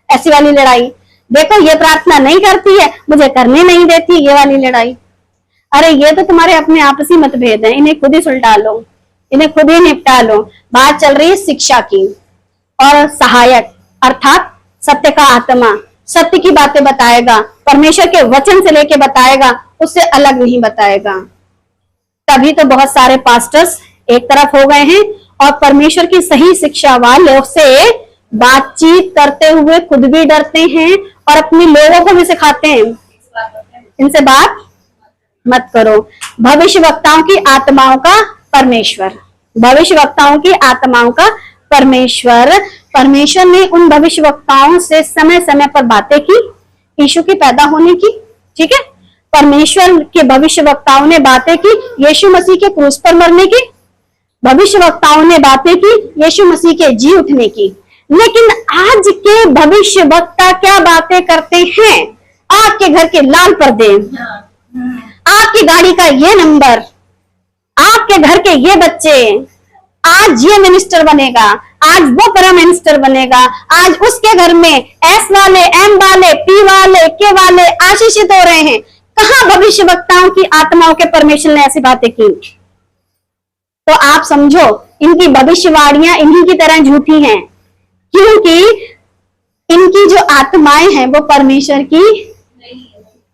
ऐसी वाली लड़ाई। देखो ये प्रार्थना नहीं करती है, मुझे करने नहीं देती, ये वाली लड़ाई। अरे ये तो तुम्हारे अपने आपसी मतभेद हैं, इन्हें खुद ही सुलटा लो, इन्हें खुद ही निपटा लो। बात चल रही है शिक्षा की, और सहायक अर्थात सत्य का आत्मा सत्य की बातें बताएगा, परमेश्वर के वचन से लेके बताएगा, उससे अलग नहीं बताएगा। तभी तो बहुत सारे पास्टर्स एक तरफ हो गए हैं और परमेश्वर की सही शिक्षा वालों से बातचीत करते हुए खुद भी डरते हैं और अपने लोगों को भी सिखाते हैं, इनसे बात मत करो। भविष्यवक्ताओं की आत्माओं का परमेश्वर, भविष्यवक्ताओं की आत्माओं का परमेश्वर। परमेश्वर ने उन भविष्यवक्ताओं से समय समय पर बातें की, यीशु के पैदा होने की, ठीक है। परमेश्वर के भविष्यवक्ताओं ने बातें की यीशु मसीह के क्रूस पर मरने की, भविष्यवक्ताओं ने बातें की यीशु मसीह के जी उठने की। लेकिन आज के भविष्यवक्ता क्या बातें करते हैं? आपके घर के लाल पर्दे, आपकी गाड़ी का ये नंबर, आपके घर के ये बच्चे, आज ये मिनिस्टर बनेगा, आज वो प्राइम मिनिस्टर बनेगा, आज उसके घर में एस वाले, एम वाले, पी वाले, के वाले आशीषित हो रहे हैं। कहां भविष्यवक्ताओं की आत्माओं के परमेश्वर ने ऐसी बातें की? तो आप समझो इनकी भविष्यवाणियां इन्हीं की तरह झूठी हैं, क्योंकि इनकी जो आत्माएं हैं वो परमेश्वर की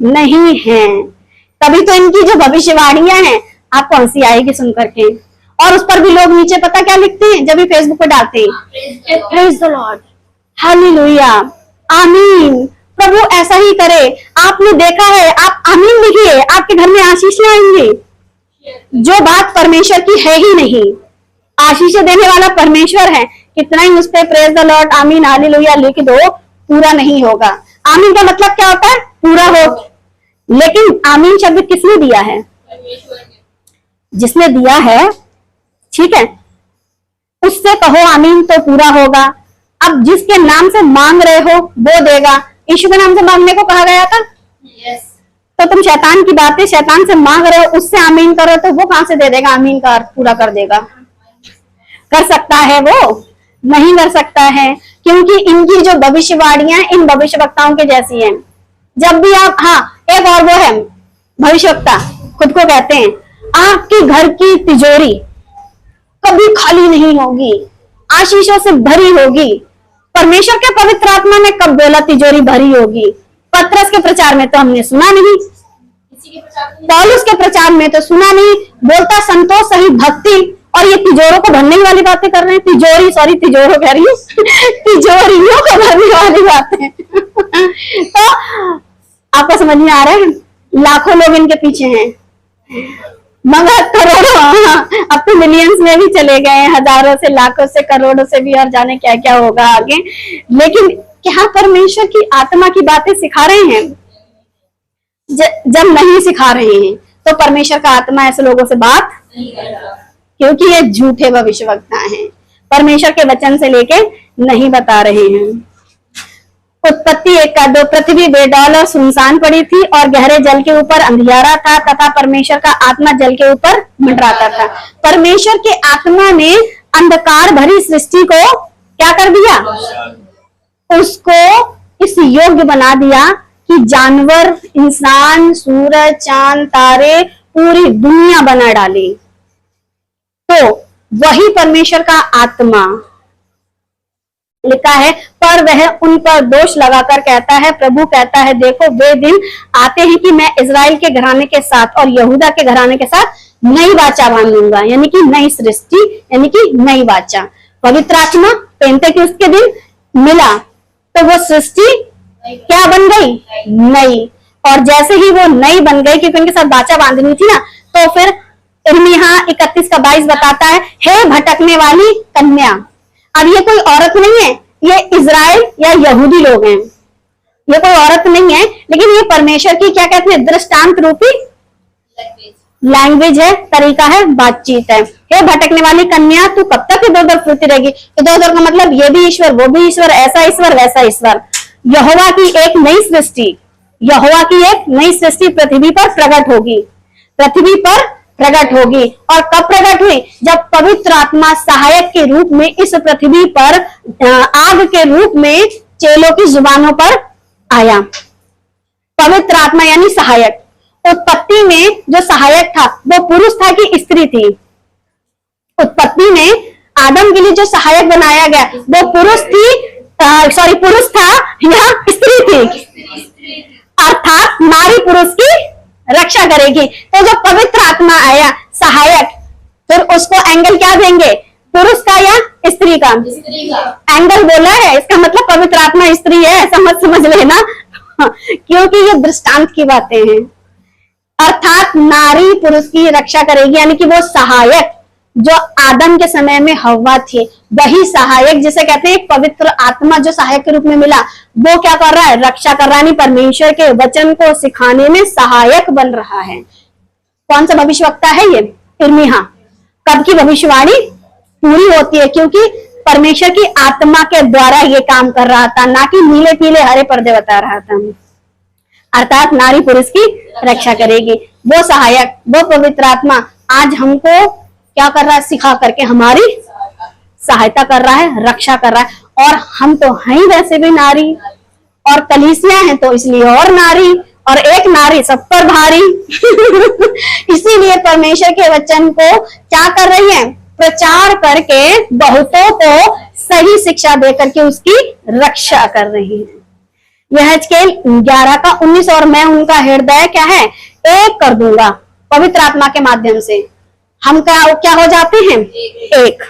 नहीं है। तभी तो इनकी जो भविष्यवाणियां हैं आपको हंसी आएगी सुन करके। और उस पर भी लोग नीचे पता क्या लिखते हैं जब भी फेसबुक पर डालते हैं, प्रेज द लॉर्ड, हालेलुया, आमीन, प्रभु ऐसा ही करे। आपने देखा है, आप आमीन लिखिए, आपके घर में आशीष आएंगी। जो बात परमेश्वर की है ही नहीं, आशीष देने वाला परमेश्वर है, कितना ही उस पर प्रेज द लॉर्ड, आमीन, हालेलुया लिख दो, पूरा नहीं होगा। आमीन का मतलब क्या होता है? पूरा हो। लेकिन आमीन शब्द किसने दिया है? जिसने दिया है, ठीक है, उससे कहो आमीन तो पूरा होगा। अब जिसके नाम से मांग रहे हो वो देगा। यीशु के नाम से मांगने को कहा गया था। तो तुम शैतान की बातें शैतान से मांग रहे हो, उससे आमीन करो, तो वो कहां से दे देगा? आमीन का अर्थ पूरा कर देगा? कर सकता है वो? नहीं कर सकता है, क्योंकि इनकी जो भविष्यवाणियां इन भविष्यवक्ताओं के जैसी हैं। जब भी आप, हाँ, एक और वो है भविष्यवक्ता, खुद को कहते हैं आपकी घर की तिजोरी कभी खाली नहीं होगी, आशीषों से भरी होगी। परमेश्वर के पवित्र आत्मा ने कब बोला तिजोरी भरी होगी? पतरस के प्रचार में तो हमने सुना नहीं, पौलुस के प्रचार में तो सुना नहीं। बोलता संतोष सहित भक्ति, और ये तिजोरों को भरने वाली बातें कर रहे हैं। तिजोरी, सॉरी, तिजोरों कह रही हूँ तिजोरियों को भरने वाली बातें तो आपको समझ में आ रहा है? लाखों लोग इनके पीछे हैं, मगर करोड़ों, अब तो मिलियंस में भी चले गए हैं, हजारों से, लाखों से, करोड़ों से भी, और जाने क्या क्या होगा आगे। लेकिन क्या परमेश्वर की आत्मा की बातें सिखा रहे हैं? जब नहीं सिखा रहे हैं तो परमेश्वर का आत्मा ऐसे लोगों से बात नहीं कर रहा, क्योंकि ये झूठे भविष्यवक्ता हैं, परमेश्वर के वचन से लेके नहीं बता रहे हैं। उत्पत्ति 1:2, पृथ्वी बेडौल और सुनसान पड़ी थी और गहरे जल के ऊपर अंधियारा था तथा परमेश्वर का आत्मा जल के ऊपर मंडराता था। परमेश्वर के आत्मा ने अंधकार भरी सृष्टि को क्या कर दिया? उसको इस योग्य बना दिया कि जानवर, इंसान, सूरज, चांद, तारे, पूरी दुनिया बना डाली। तो वही परमेश्वर का आत्मा, लिखा है, पर वह उन पर दोष लगाकर कहता है, प्रभु कहता है, देखो वे दिन आते हैं कि मैं इजराइल के घराने के साथ और यहूदा के घराने के साथ नई वाचा बांधूंगा, यानी कि नई सृष्टि, यानी कि नई वाचा। पवित्र आत्मा पेंतेकोस्त के दिन मिला तो वो सृष्टि क्या बन गई? नई। और जैसे ही वो नई बन गई, क्योंकि उनके साथ वाचा बांधनी थी ना, तो फिर यिर्मयाह 31:22 बताता है, हे भटकने वाली कन्या। अब ये कोई औरत नहीं है, ये इजराइल या यहूदी लोग हैं, ये कोई औरत नहीं है, लेकिन ये परमेश्वर की क्या कहते हैं? दृष्टांत रूपी लैंग्वेज है, तरीका है, बातचीत है। हे भटकने वाली कन्या, तू कब तक इधर उधर फिरती रहेगी? इधर उधर का मतलब ये भी ईश्वर, वो भी ईश्वर, ऐसा ईश्वर, वैसा ईश्वर। यहोवा की एक नई सृष्टि, यहोवा की एक नई सृष्टि पृथ्वी पर प्रकट होगी, पृथ्वी पर प्रकट होगी। और कब प्रकट हुई? जब पवित्र आत्मा सहायक के रूप में इस पृथ्वी पर आग के रूप में चेलों की जुबानों पर आया। पवित्र आत्मा यानी सहायक। उत्पत्ति में जो सहायक था वो पुरुष था कि स्त्री थी? उत्पत्ति में आदम के लिए जो सहायक बनाया गया वो पुरुष थी, सॉरी, पुरुष था या स्त्री थी? अर्थात नारी पुरुष की रक्षा करेगी। तो जब पवित्र आत्मा आया सहायक, फिर उसको एंगल क्या देंगे? पुरुष का या स्त्री का? एंगल बोला है, इसका मतलब पवित्र आत्मा स्त्री है, ऐसा मत समझ लेना क्योंकि ये दृष्टांत की बातें हैं। अर्थात नारी पुरुष की रक्षा करेगी, यानी कि वो सहायक जो आदम के समय में हव्वा थी, वही सहायक जिसे कहते हैं पवित्र आत्मा, जो सहायक के रूप में मिला, वो क्या कर रहा है? रक्षा कर रहा है, नहीं परमेश्वर के वचन को सिखाने में सहायक बन रहा है। कौन सा भविष्यवक्ता है ये? यिर्मयाह। कब की भविष्यवाणी पूरी होती है? क्योंकि परमेश्वर की आत्मा के द्वारा ये काम कर रहा था, ना कि नीले पीले हरे पर्दे बता रहा था। अर्थात नारी पुरुष की रक्षा करेगी। वो सहायक, वो पवित्र आत्मा आज हमको क्या कर रहा है, सिखा करके हमारी सहायता कर रहा है, रक्षा कर रहा है। और हम तो हैं ही वैसे भी नारी, और कलीसियां हैं तो इसलिए और नारी, और एक नारी सब पर भारी। इसीलिए परमेश्वर के वचन को क्या कर रही है, प्रचार करके बहुतों को सही शिक्षा दे करके उसकी रक्षा कर रही है। यह यहेजकेल 11 का 19 और मैं उनका हृदय क्या है, एक कर दूंगा पवित्र आत्मा के माध्यम से। हम क्या हो जाते हैं, एक।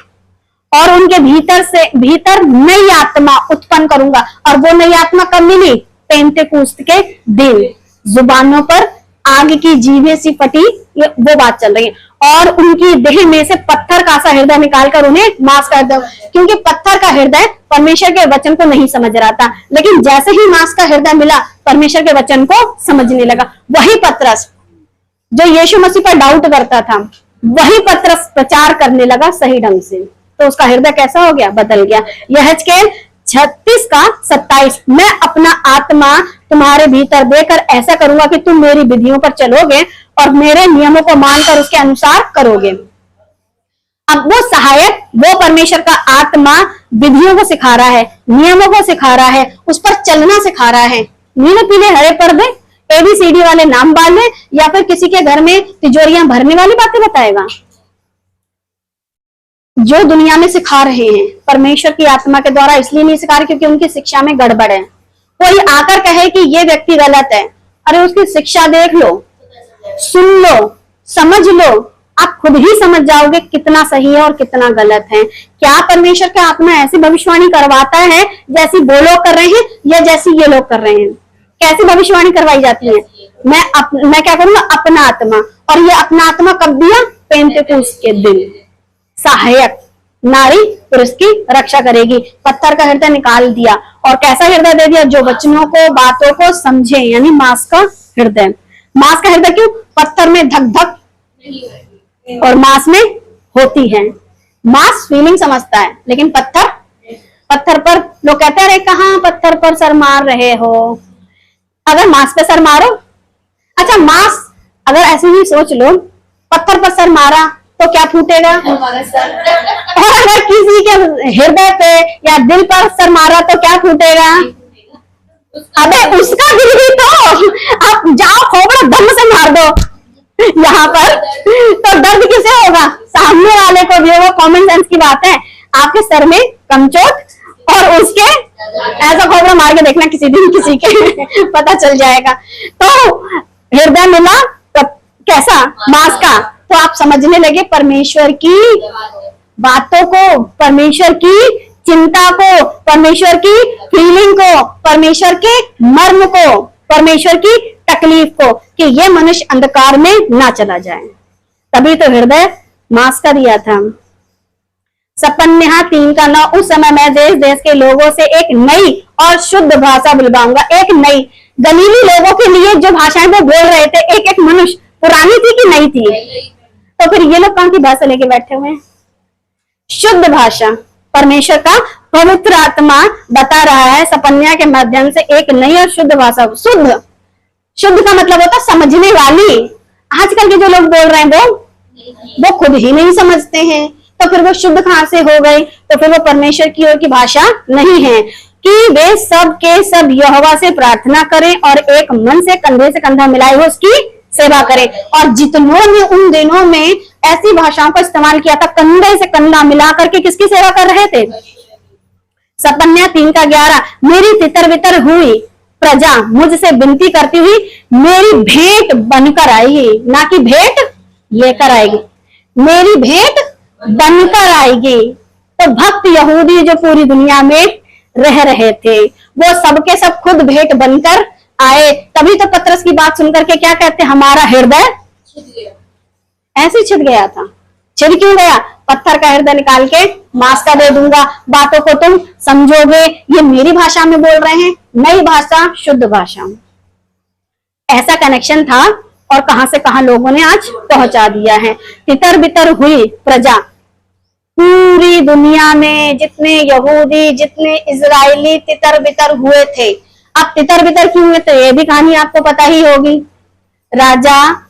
और उनके भीतर नई आत्मा उत्पन्न करूंगा। और वो नई आत्मा कब मिली, पेंतेकुस्त के दिन। जुबानों पर आग की जीभें सी फटी, वो बात चल रही है। और उनकी देह में से पत्थर का सा हृदय निकालकर उन्हें मांस का हृदय, क्योंकि पत्थर का हृदय परमेश्वर के वचन को नहीं समझ रहा था, लेकिन जैसे ही मांस का हृदय मिला परमेश्वर के वचन को समझने लगा। वही पतरस जो यीशु मसीह पर डाउट करता था, वही पतरस प्रचार करने लगा सही ढंग से, तो उसका हृदय कैसा हो गया, बदल गया। यहेजकेल 36 का 27, मैं अपना आत्मा तुम्हारे भीतर देकर ऐसा करूंगा कि तुम मेरी विधियों पर चलोगे और मेरे नियमों को मानकर उसके अनुसार करोगे। अब वो सहायक, वो परमेश्वर का आत्मा विधियों को सिखा रहा है, नियमों को सिखा रहा है, उस पर चलना सिखा रहा है। नीले पीले हरे पर्दे, ABCD वाले नाम वाले, या फिर किसी के घर में तिजोरियां भरने वाली बातें बताएगा। जो दुनिया में सिखा रहे हैं परमेश्वर की आत्मा के द्वारा इसलिए नहीं सिखा रहे क्योंकि उनकी शिक्षा में गड़बड़ है। कोई आकर कहे कि ये व्यक्ति गलत है, अरे उसकी शिक्षा देख लो, सुन लो, समझ लो, आप खुद ही समझ जाओगे कितना सही है और कितना गलत है। क्या परमेश्वर का आत्मा ऐसी भविष्यवाणी करवाता है जैसी वो लोग कर रहे हैं या जैसी ये लोग कर रहे हैं? कैसी भविष्यवाणी करवाई जाती है? मैं क्या करूंगा, अपना आत्मा। और ये अपना आत्मा कब दिया, पेंतेकुस्त के दिन। सहायक, नारी पुरुष की रक्षा करेगी। पत्थर का हृदय निकाल दिया और कैसा हृदय दे दिया, जो वचनों को, बातों को समझे, यानी मांस का हृदय। मांस का हृदय क्यों, पत्थर में धक धक और मांस में होती है। मांस फीलिंग समझता है, लेकिन पत्थर पर लोग कहते हैं, अरे कहाँ पत्थर पर सर मार रहे हो। अगर मांस पे सर मारो, अच्छा मांस, अगर ऐसे ही सोच लो, पत्थर पर सर मारा तो क्या फूटेगा, और अगर किसी के हृदय पे या दिल पर सर मारा तो क्या फूटेगा। अबे उसका दिल ही तो, आप जाओ खोपड़ा दम से मार दो यहाँ पर, तो दर्द किसे होगा, सामने वाले को भी होगा। कॉमन सेंस की बात है, आपके सर में कमचोट और उसके ऐसा खोपड़ा मार के देखना किसी दिन, किसी के पता चल जाएगा। तो हृदय मिला तो कैसा, मांस का, तो आप समझने लगे परमेश्वर की बातों को, परमेश्वर की चिंता को, परमेश्वर की फीलिंग को, परमेश्वर के मर्म को, परमेश्वर की तकलीफ को, कि ये मनुष्य अंधकार में ना चला जाए। तभी तो हृदय मांस का दिया था। सपन्याह 3 का 9, उस समय मैं देश देश के लोगों से एक नई और शुद्ध भाषा बुलवाऊंगा। एक नई, गलीली लोगों के लिए जो भाषाएं वो बोल रहे थे, एक एक मनुष्य, पुरानी थी कि नई थी? तो फिर ये लोग कौन सी भाषा लेके बैठे हुए हैं? शुद्ध भाषा। परमेश्वर का पवित्र आत्मा बता रहा है सपन्याह के माध्यम से एक नई और शुद्ध भाषा। शुद्ध का मतलब होता है समझने वाली। आजकल के जो लोग बोल रहे हैं वो खुद ही नहीं समझते हैं, तो फिर वो शुद्ध कहां से हो गई? तो फिर वो परमेश्वर की ओर की भाषा नहीं है कि वे सब के सब यहोवा से प्रार्थना करें और एक मन से कंधे से कंधा मिलाए हुए उसकी सेवा करें। और जितनों ने उन दिनों में ऐसी भाषाओं का इस्तेमाल किया था, कंधे से कंधा मिला करके किसकी सेवा कर रहे थे? सपन्याह 3 का 11, मेरी तितर बितर हुई प्रजा मुझसे विनती करती हुई मेरी भेंट बनकर आएगी, ना कि भेंट लेकर आएगी, मेरी भेंट बनकर आएगी। तो भक्त यहूदी जो पूरी दुनिया में रह रहे थे, वो सबके सब खुद भेंट बनकर आए। तभी तो पतरस की बात सुनकर के क्या कहते, हमारा हृदय ऐसे छिद गया था। छिद क्यों गया? पत्थर का हृदय निकाल के मांस का दे दूंगा, बातों को तुम समझोगे। ये मेरी भाषा में बोल रहे हैं, नई भाषा, शुद्ध भाषा। ऐसा कनेक्शन था और कहां से कहां लोगों ने आज पहुंचा दिया है। तितर बितर हुई प्रजा, पूरी दुनिया में जितने यहूदी, जितने इजरायली तितर बितर हुए थे, अब तितर बितर क्यों हुए, तो ये भी कहानी आपको पता ही होगी। राजा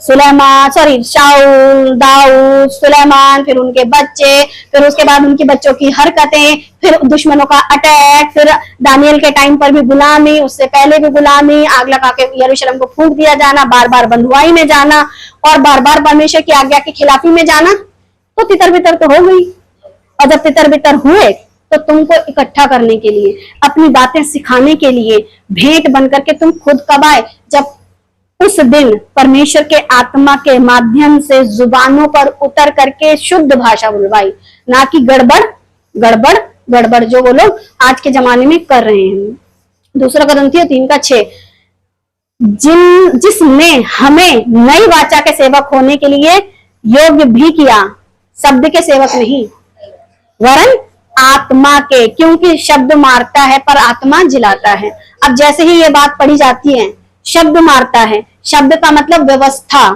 सुलेमान, सॉरी, शाऊल, दाऊद, सुलेमान, फिर उनके बच्चे, फिर उसके बाद उनके बच्चों की हरकतें, फिर दुश्मनों का अटैक, फिर दानियल के टाइम पर भी गुलामी, उससे पहले भी गुलामी, आग लगा के यरूशलेम को फूंक दिया जाना, बार बार बंधुआई में जाना और बार बार परमेश्वर की आज्ञा की खिलाफी में जाना, तो तितर बितर तो हो गई। और जब तितर बितर हुए तो तुमको इकट्ठा करने के लिए, अपनी बातें सिखाने के लिए भेंट बनकर के तुम खुद कब आए, जब उस दिन परमेश्वर के आत्मा के माध्यम से जुबानों पर उतर करके शुद्ध भाषा बुलवाई, ना कि गड़बड़ गड़बड़ गड़बड़ जो वो लोग आज के जमाने में कर रहे हैं। दूसरा कुरिन्थियों 3:6, जिसने हमें नई वाचा के सेवक होने के लिए योग्य भी किया, शब्द के सेवक नहीं वरन आत्मा के, क्योंकि शब्द मारता है पर आत्मा जिलाता है। अब जैसे ही ये बात पढ़ी जाती है, शब्द मारता है, शब्द का मतलब व्यवस्था,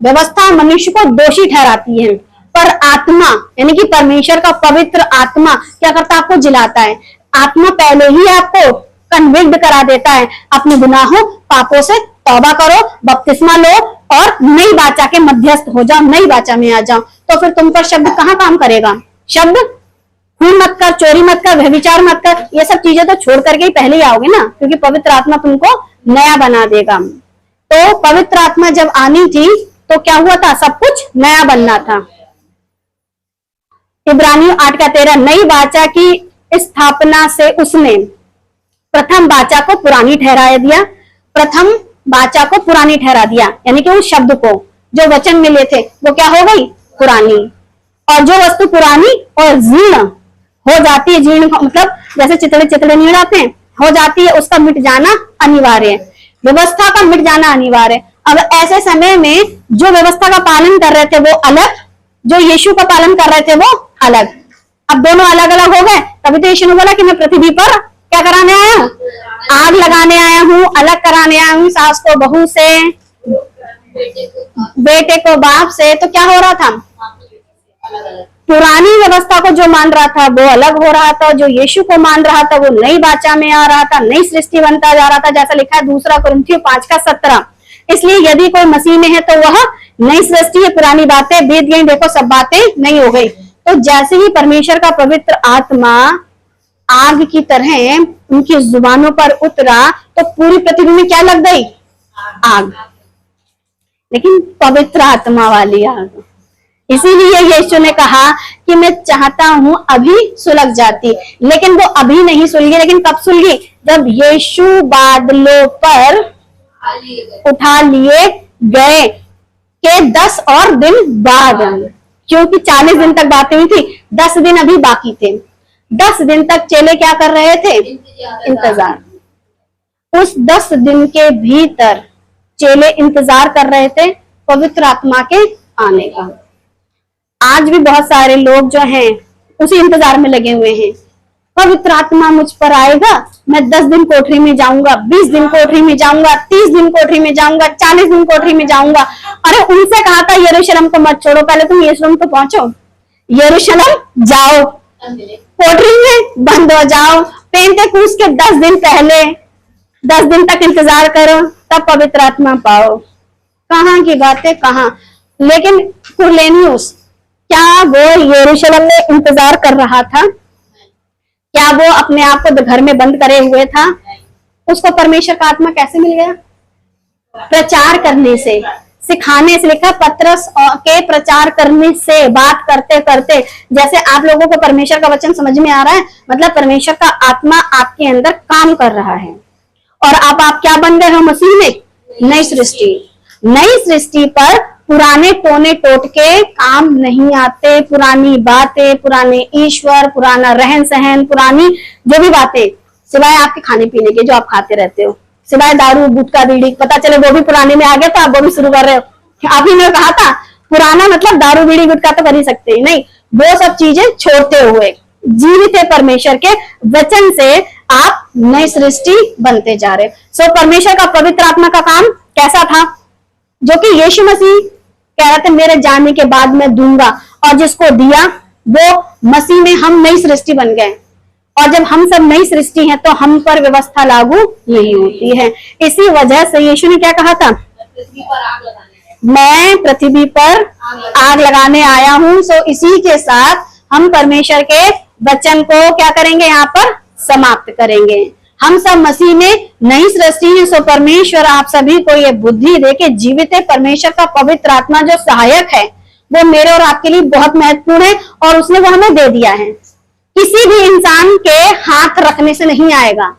व्यवस्था मनुष्य को दोषी ठहराती है, पर आत्मा यानी कि परमेश्वर का पवित्र आत्मा क्या करता है, आपको जिलाता है। आत्मा पहले ही आपको कन्विक्ट करा देता है, अपने गुनाहों पापों से तौबा करो, बपतिस्मा लो और नई वाचा के मध्यस्थ हो जाओ, नई वाचा में आ जाओ। तो फिर तुम पर शब्द कहाँ काम करेगा? शब्द खून मत कर, चोरी मत कर, व्यभिचार मत कर, ये सब चीजें तो छोड़ करके ही पहले ही आओगे ना, क्योंकि पवित्र आत्मा तुमको नया बना देगा। तो पवित्र आत्मा जब आनी थी तो क्या हुआ था, सब कुछ नया बनना था। इब्रानियों 8:13, नई वाचा की स्थापना से उसने प्रथम वाचा को पुरानी ठहरा दिया, प्रथम वाचा को पुरानी ठहरा दिया, यानी कि उस शब्द को जो वचन मिले थे वो क्या हो गई, पुरानी। और जो वस्तु पुरानी और जीर्ण हो जाती है, जीर्ण मतलब जैसे चितड़े चितड़े नहीं आते हैं, हो जाती है, उसका मिट जाना अनिवार्य है, व्यवस्था का मिट जाना अनिवार्य है। अब ऐसे समय में जो व्यवस्था का पालन कर रहे थे वो अलग, जो यीशु का पालन कर रहे थे वो अलग। अब दोनों अलग अलग हो गए। तभी तो यीशु ने बोला कि मैं पृथ्वी पर क्या कराने आया हूँ, आग लगाने आया हूँ, अलग कराने आया हूँ, सास को बहू से, बेटे को बाप से। तो क्या हो रहा था, पुरानी व्यवस्था को जो मान रहा था वो अलग हो रहा था, जो यीशु को मान रहा था वो नई वाचा में आ रहा था, नई सृष्टि बनता जा रहा था, जैसा लिखा है 2 कुरिन्थियों 5:17। इसलिए यदि कोई मसीह में है तो वह नई सृष्टि है, पुरानी बातें बीत गई, देखो सब बातें नई हो गई। तो जैसे ही परमेश्वर का पवित्र आत्मा आग की तरह उनकी जुबानों पर उतरा तो पूरी पृथ्वी में क्या लग गई, आग, लेकिन पवित्र आत्मा वाली आग। इसीलिए यीशु ने कहा कि मैं चाहता हूं अभी सुलग जाती, लेकिन वो अभी नहीं सुलगी, लेकिन कब सुलगी, जब यीशु बादलों पर उठा लिए गए के 10 और दिन बाद, क्योंकि 40 दिन तक बातें हुई थी, 10 दिन अभी बाकी थे। 10 दिन तक चेले क्या कर रहे थे, इंतजार। उस 10 दिन के भीतर चेले इंतजार कर रहे थे पवित्र आत्मा के आने का। आज भी बहुत सारे लोग जो हैं उसी इंतजार में लगे हुए हैं, पवित्र आत्मा मुझ पर आएगा, मैं 10 दिन कोठरी में जाऊंगा, 20 दिन कोठरी में जाऊंगा, 30 दिन कोठरी में जाऊंगा, 40 दिन कोठरी में जाऊंगा। अरे उनसे कहा था यरूशलेम को मत छोड़ो, पहले तुम यरूशलेम तो पहुंचो, यरूशलेम जाओ, कोठरी में बंद हो जाओ, पेंतेकुस्त के 10 दिन पहले 10 दिन तक इंतजार करो, तब पवित्र आत्मा पाओ। कहाँ की बातें कहाँ। लेकिन कुरनेलियुस क्या वो यरूशलेम में इंतजार कर रहा था? क्या वो अपने आप को घर में बंद करे हुए था? उसको परमेश्वर का आत्मा कैसे मिल गया? प्रचार करने से, सिखाने से। लिखा पत्रस के प्रचार करने से, बात करते करते। जैसे आप लोगों को परमेश्वर का वचन समझ में आ रहा है, मतलब परमेश्वर का आत्मा आपके अंदर काम कर रहा है और आप क्या बन गए हो मसीह में, नई सृष्टि। नई सृष्टि पर पुराने टोने टोटके काम नहीं आते, पुरानी बातें, पुराने ईश्वर, पुराना रहन सहन, पुरानी जो भी बातें, सिवाय आपके खाने पीने के जो आप खाते रहते हो, सिवाय दारू गुटखा बीड़ी, पता चले वो भी पुराने में आ गया तो आप वो भी शुरू कर रहे हो। आप ही ने कहा था पुराना मतलब दारू बीड़ी गुटखा तो कर ही सकते हैं, नहीं, वो सब चीजें छोड़ते हुए जीवित परमेश्वर के वचन से आप नई सृष्टि बनते जा रहे। सो परमेश्वर का पवित्र आत्मा का काम कैसा था, जो कि यीशु मसीह कह रहे थे मेरे जाने के बाद मैं दूंगा, और जिसको दिया वो मसीह में हम नई सृष्टि बन गए। और जब हम सब नई सृष्टि हैं तो हम पर व्यवस्था लागू नहीं होती है। इसी वजह से यीशु ने क्या कहा था, मैं पृथ्वी पर आग लगाने आया हूं। सो इसी के साथ हम परमेश्वर के वचन को क्या करेंगे, यहाँ पर समाप्त करेंगे। हम सब मसीह में नई सृष्टि है। सो परमेश्वर आप सभी को ये बुद्धि दे के जीवित है। परमेश्वर का पवित्र आत्मा जो सहायक है वो मेरे और आपके लिए बहुत महत्वपूर्ण है और उसने वो हमें दे दिया है। किसी भी इंसान के हाथ रखने से नहीं आएगा।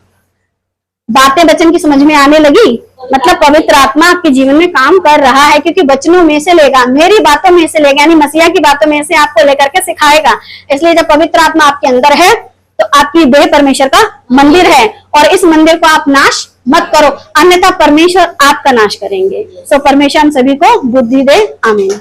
बातें वचन की समझ में आने लगी, मतलब पवित्र आत्मा आपके जीवन में काम कर रहा है, क्योंकि वचनों में से लेगा, मेरी बातों में से लेगा, यानी मसीहा की बातों में से आपको लेकर के सिखाएगा। इसलिए जब पवित्र आत्मा आपके अंदर है तो आपकी देह परमेश्वर का मंदिर है और इस मंदिर को आप नाश मत करो, अन्यथा परमेश्वर आपका नाश करेंगे। सो परमेश्वर हम सभी को बुद्धि दे। आमीन।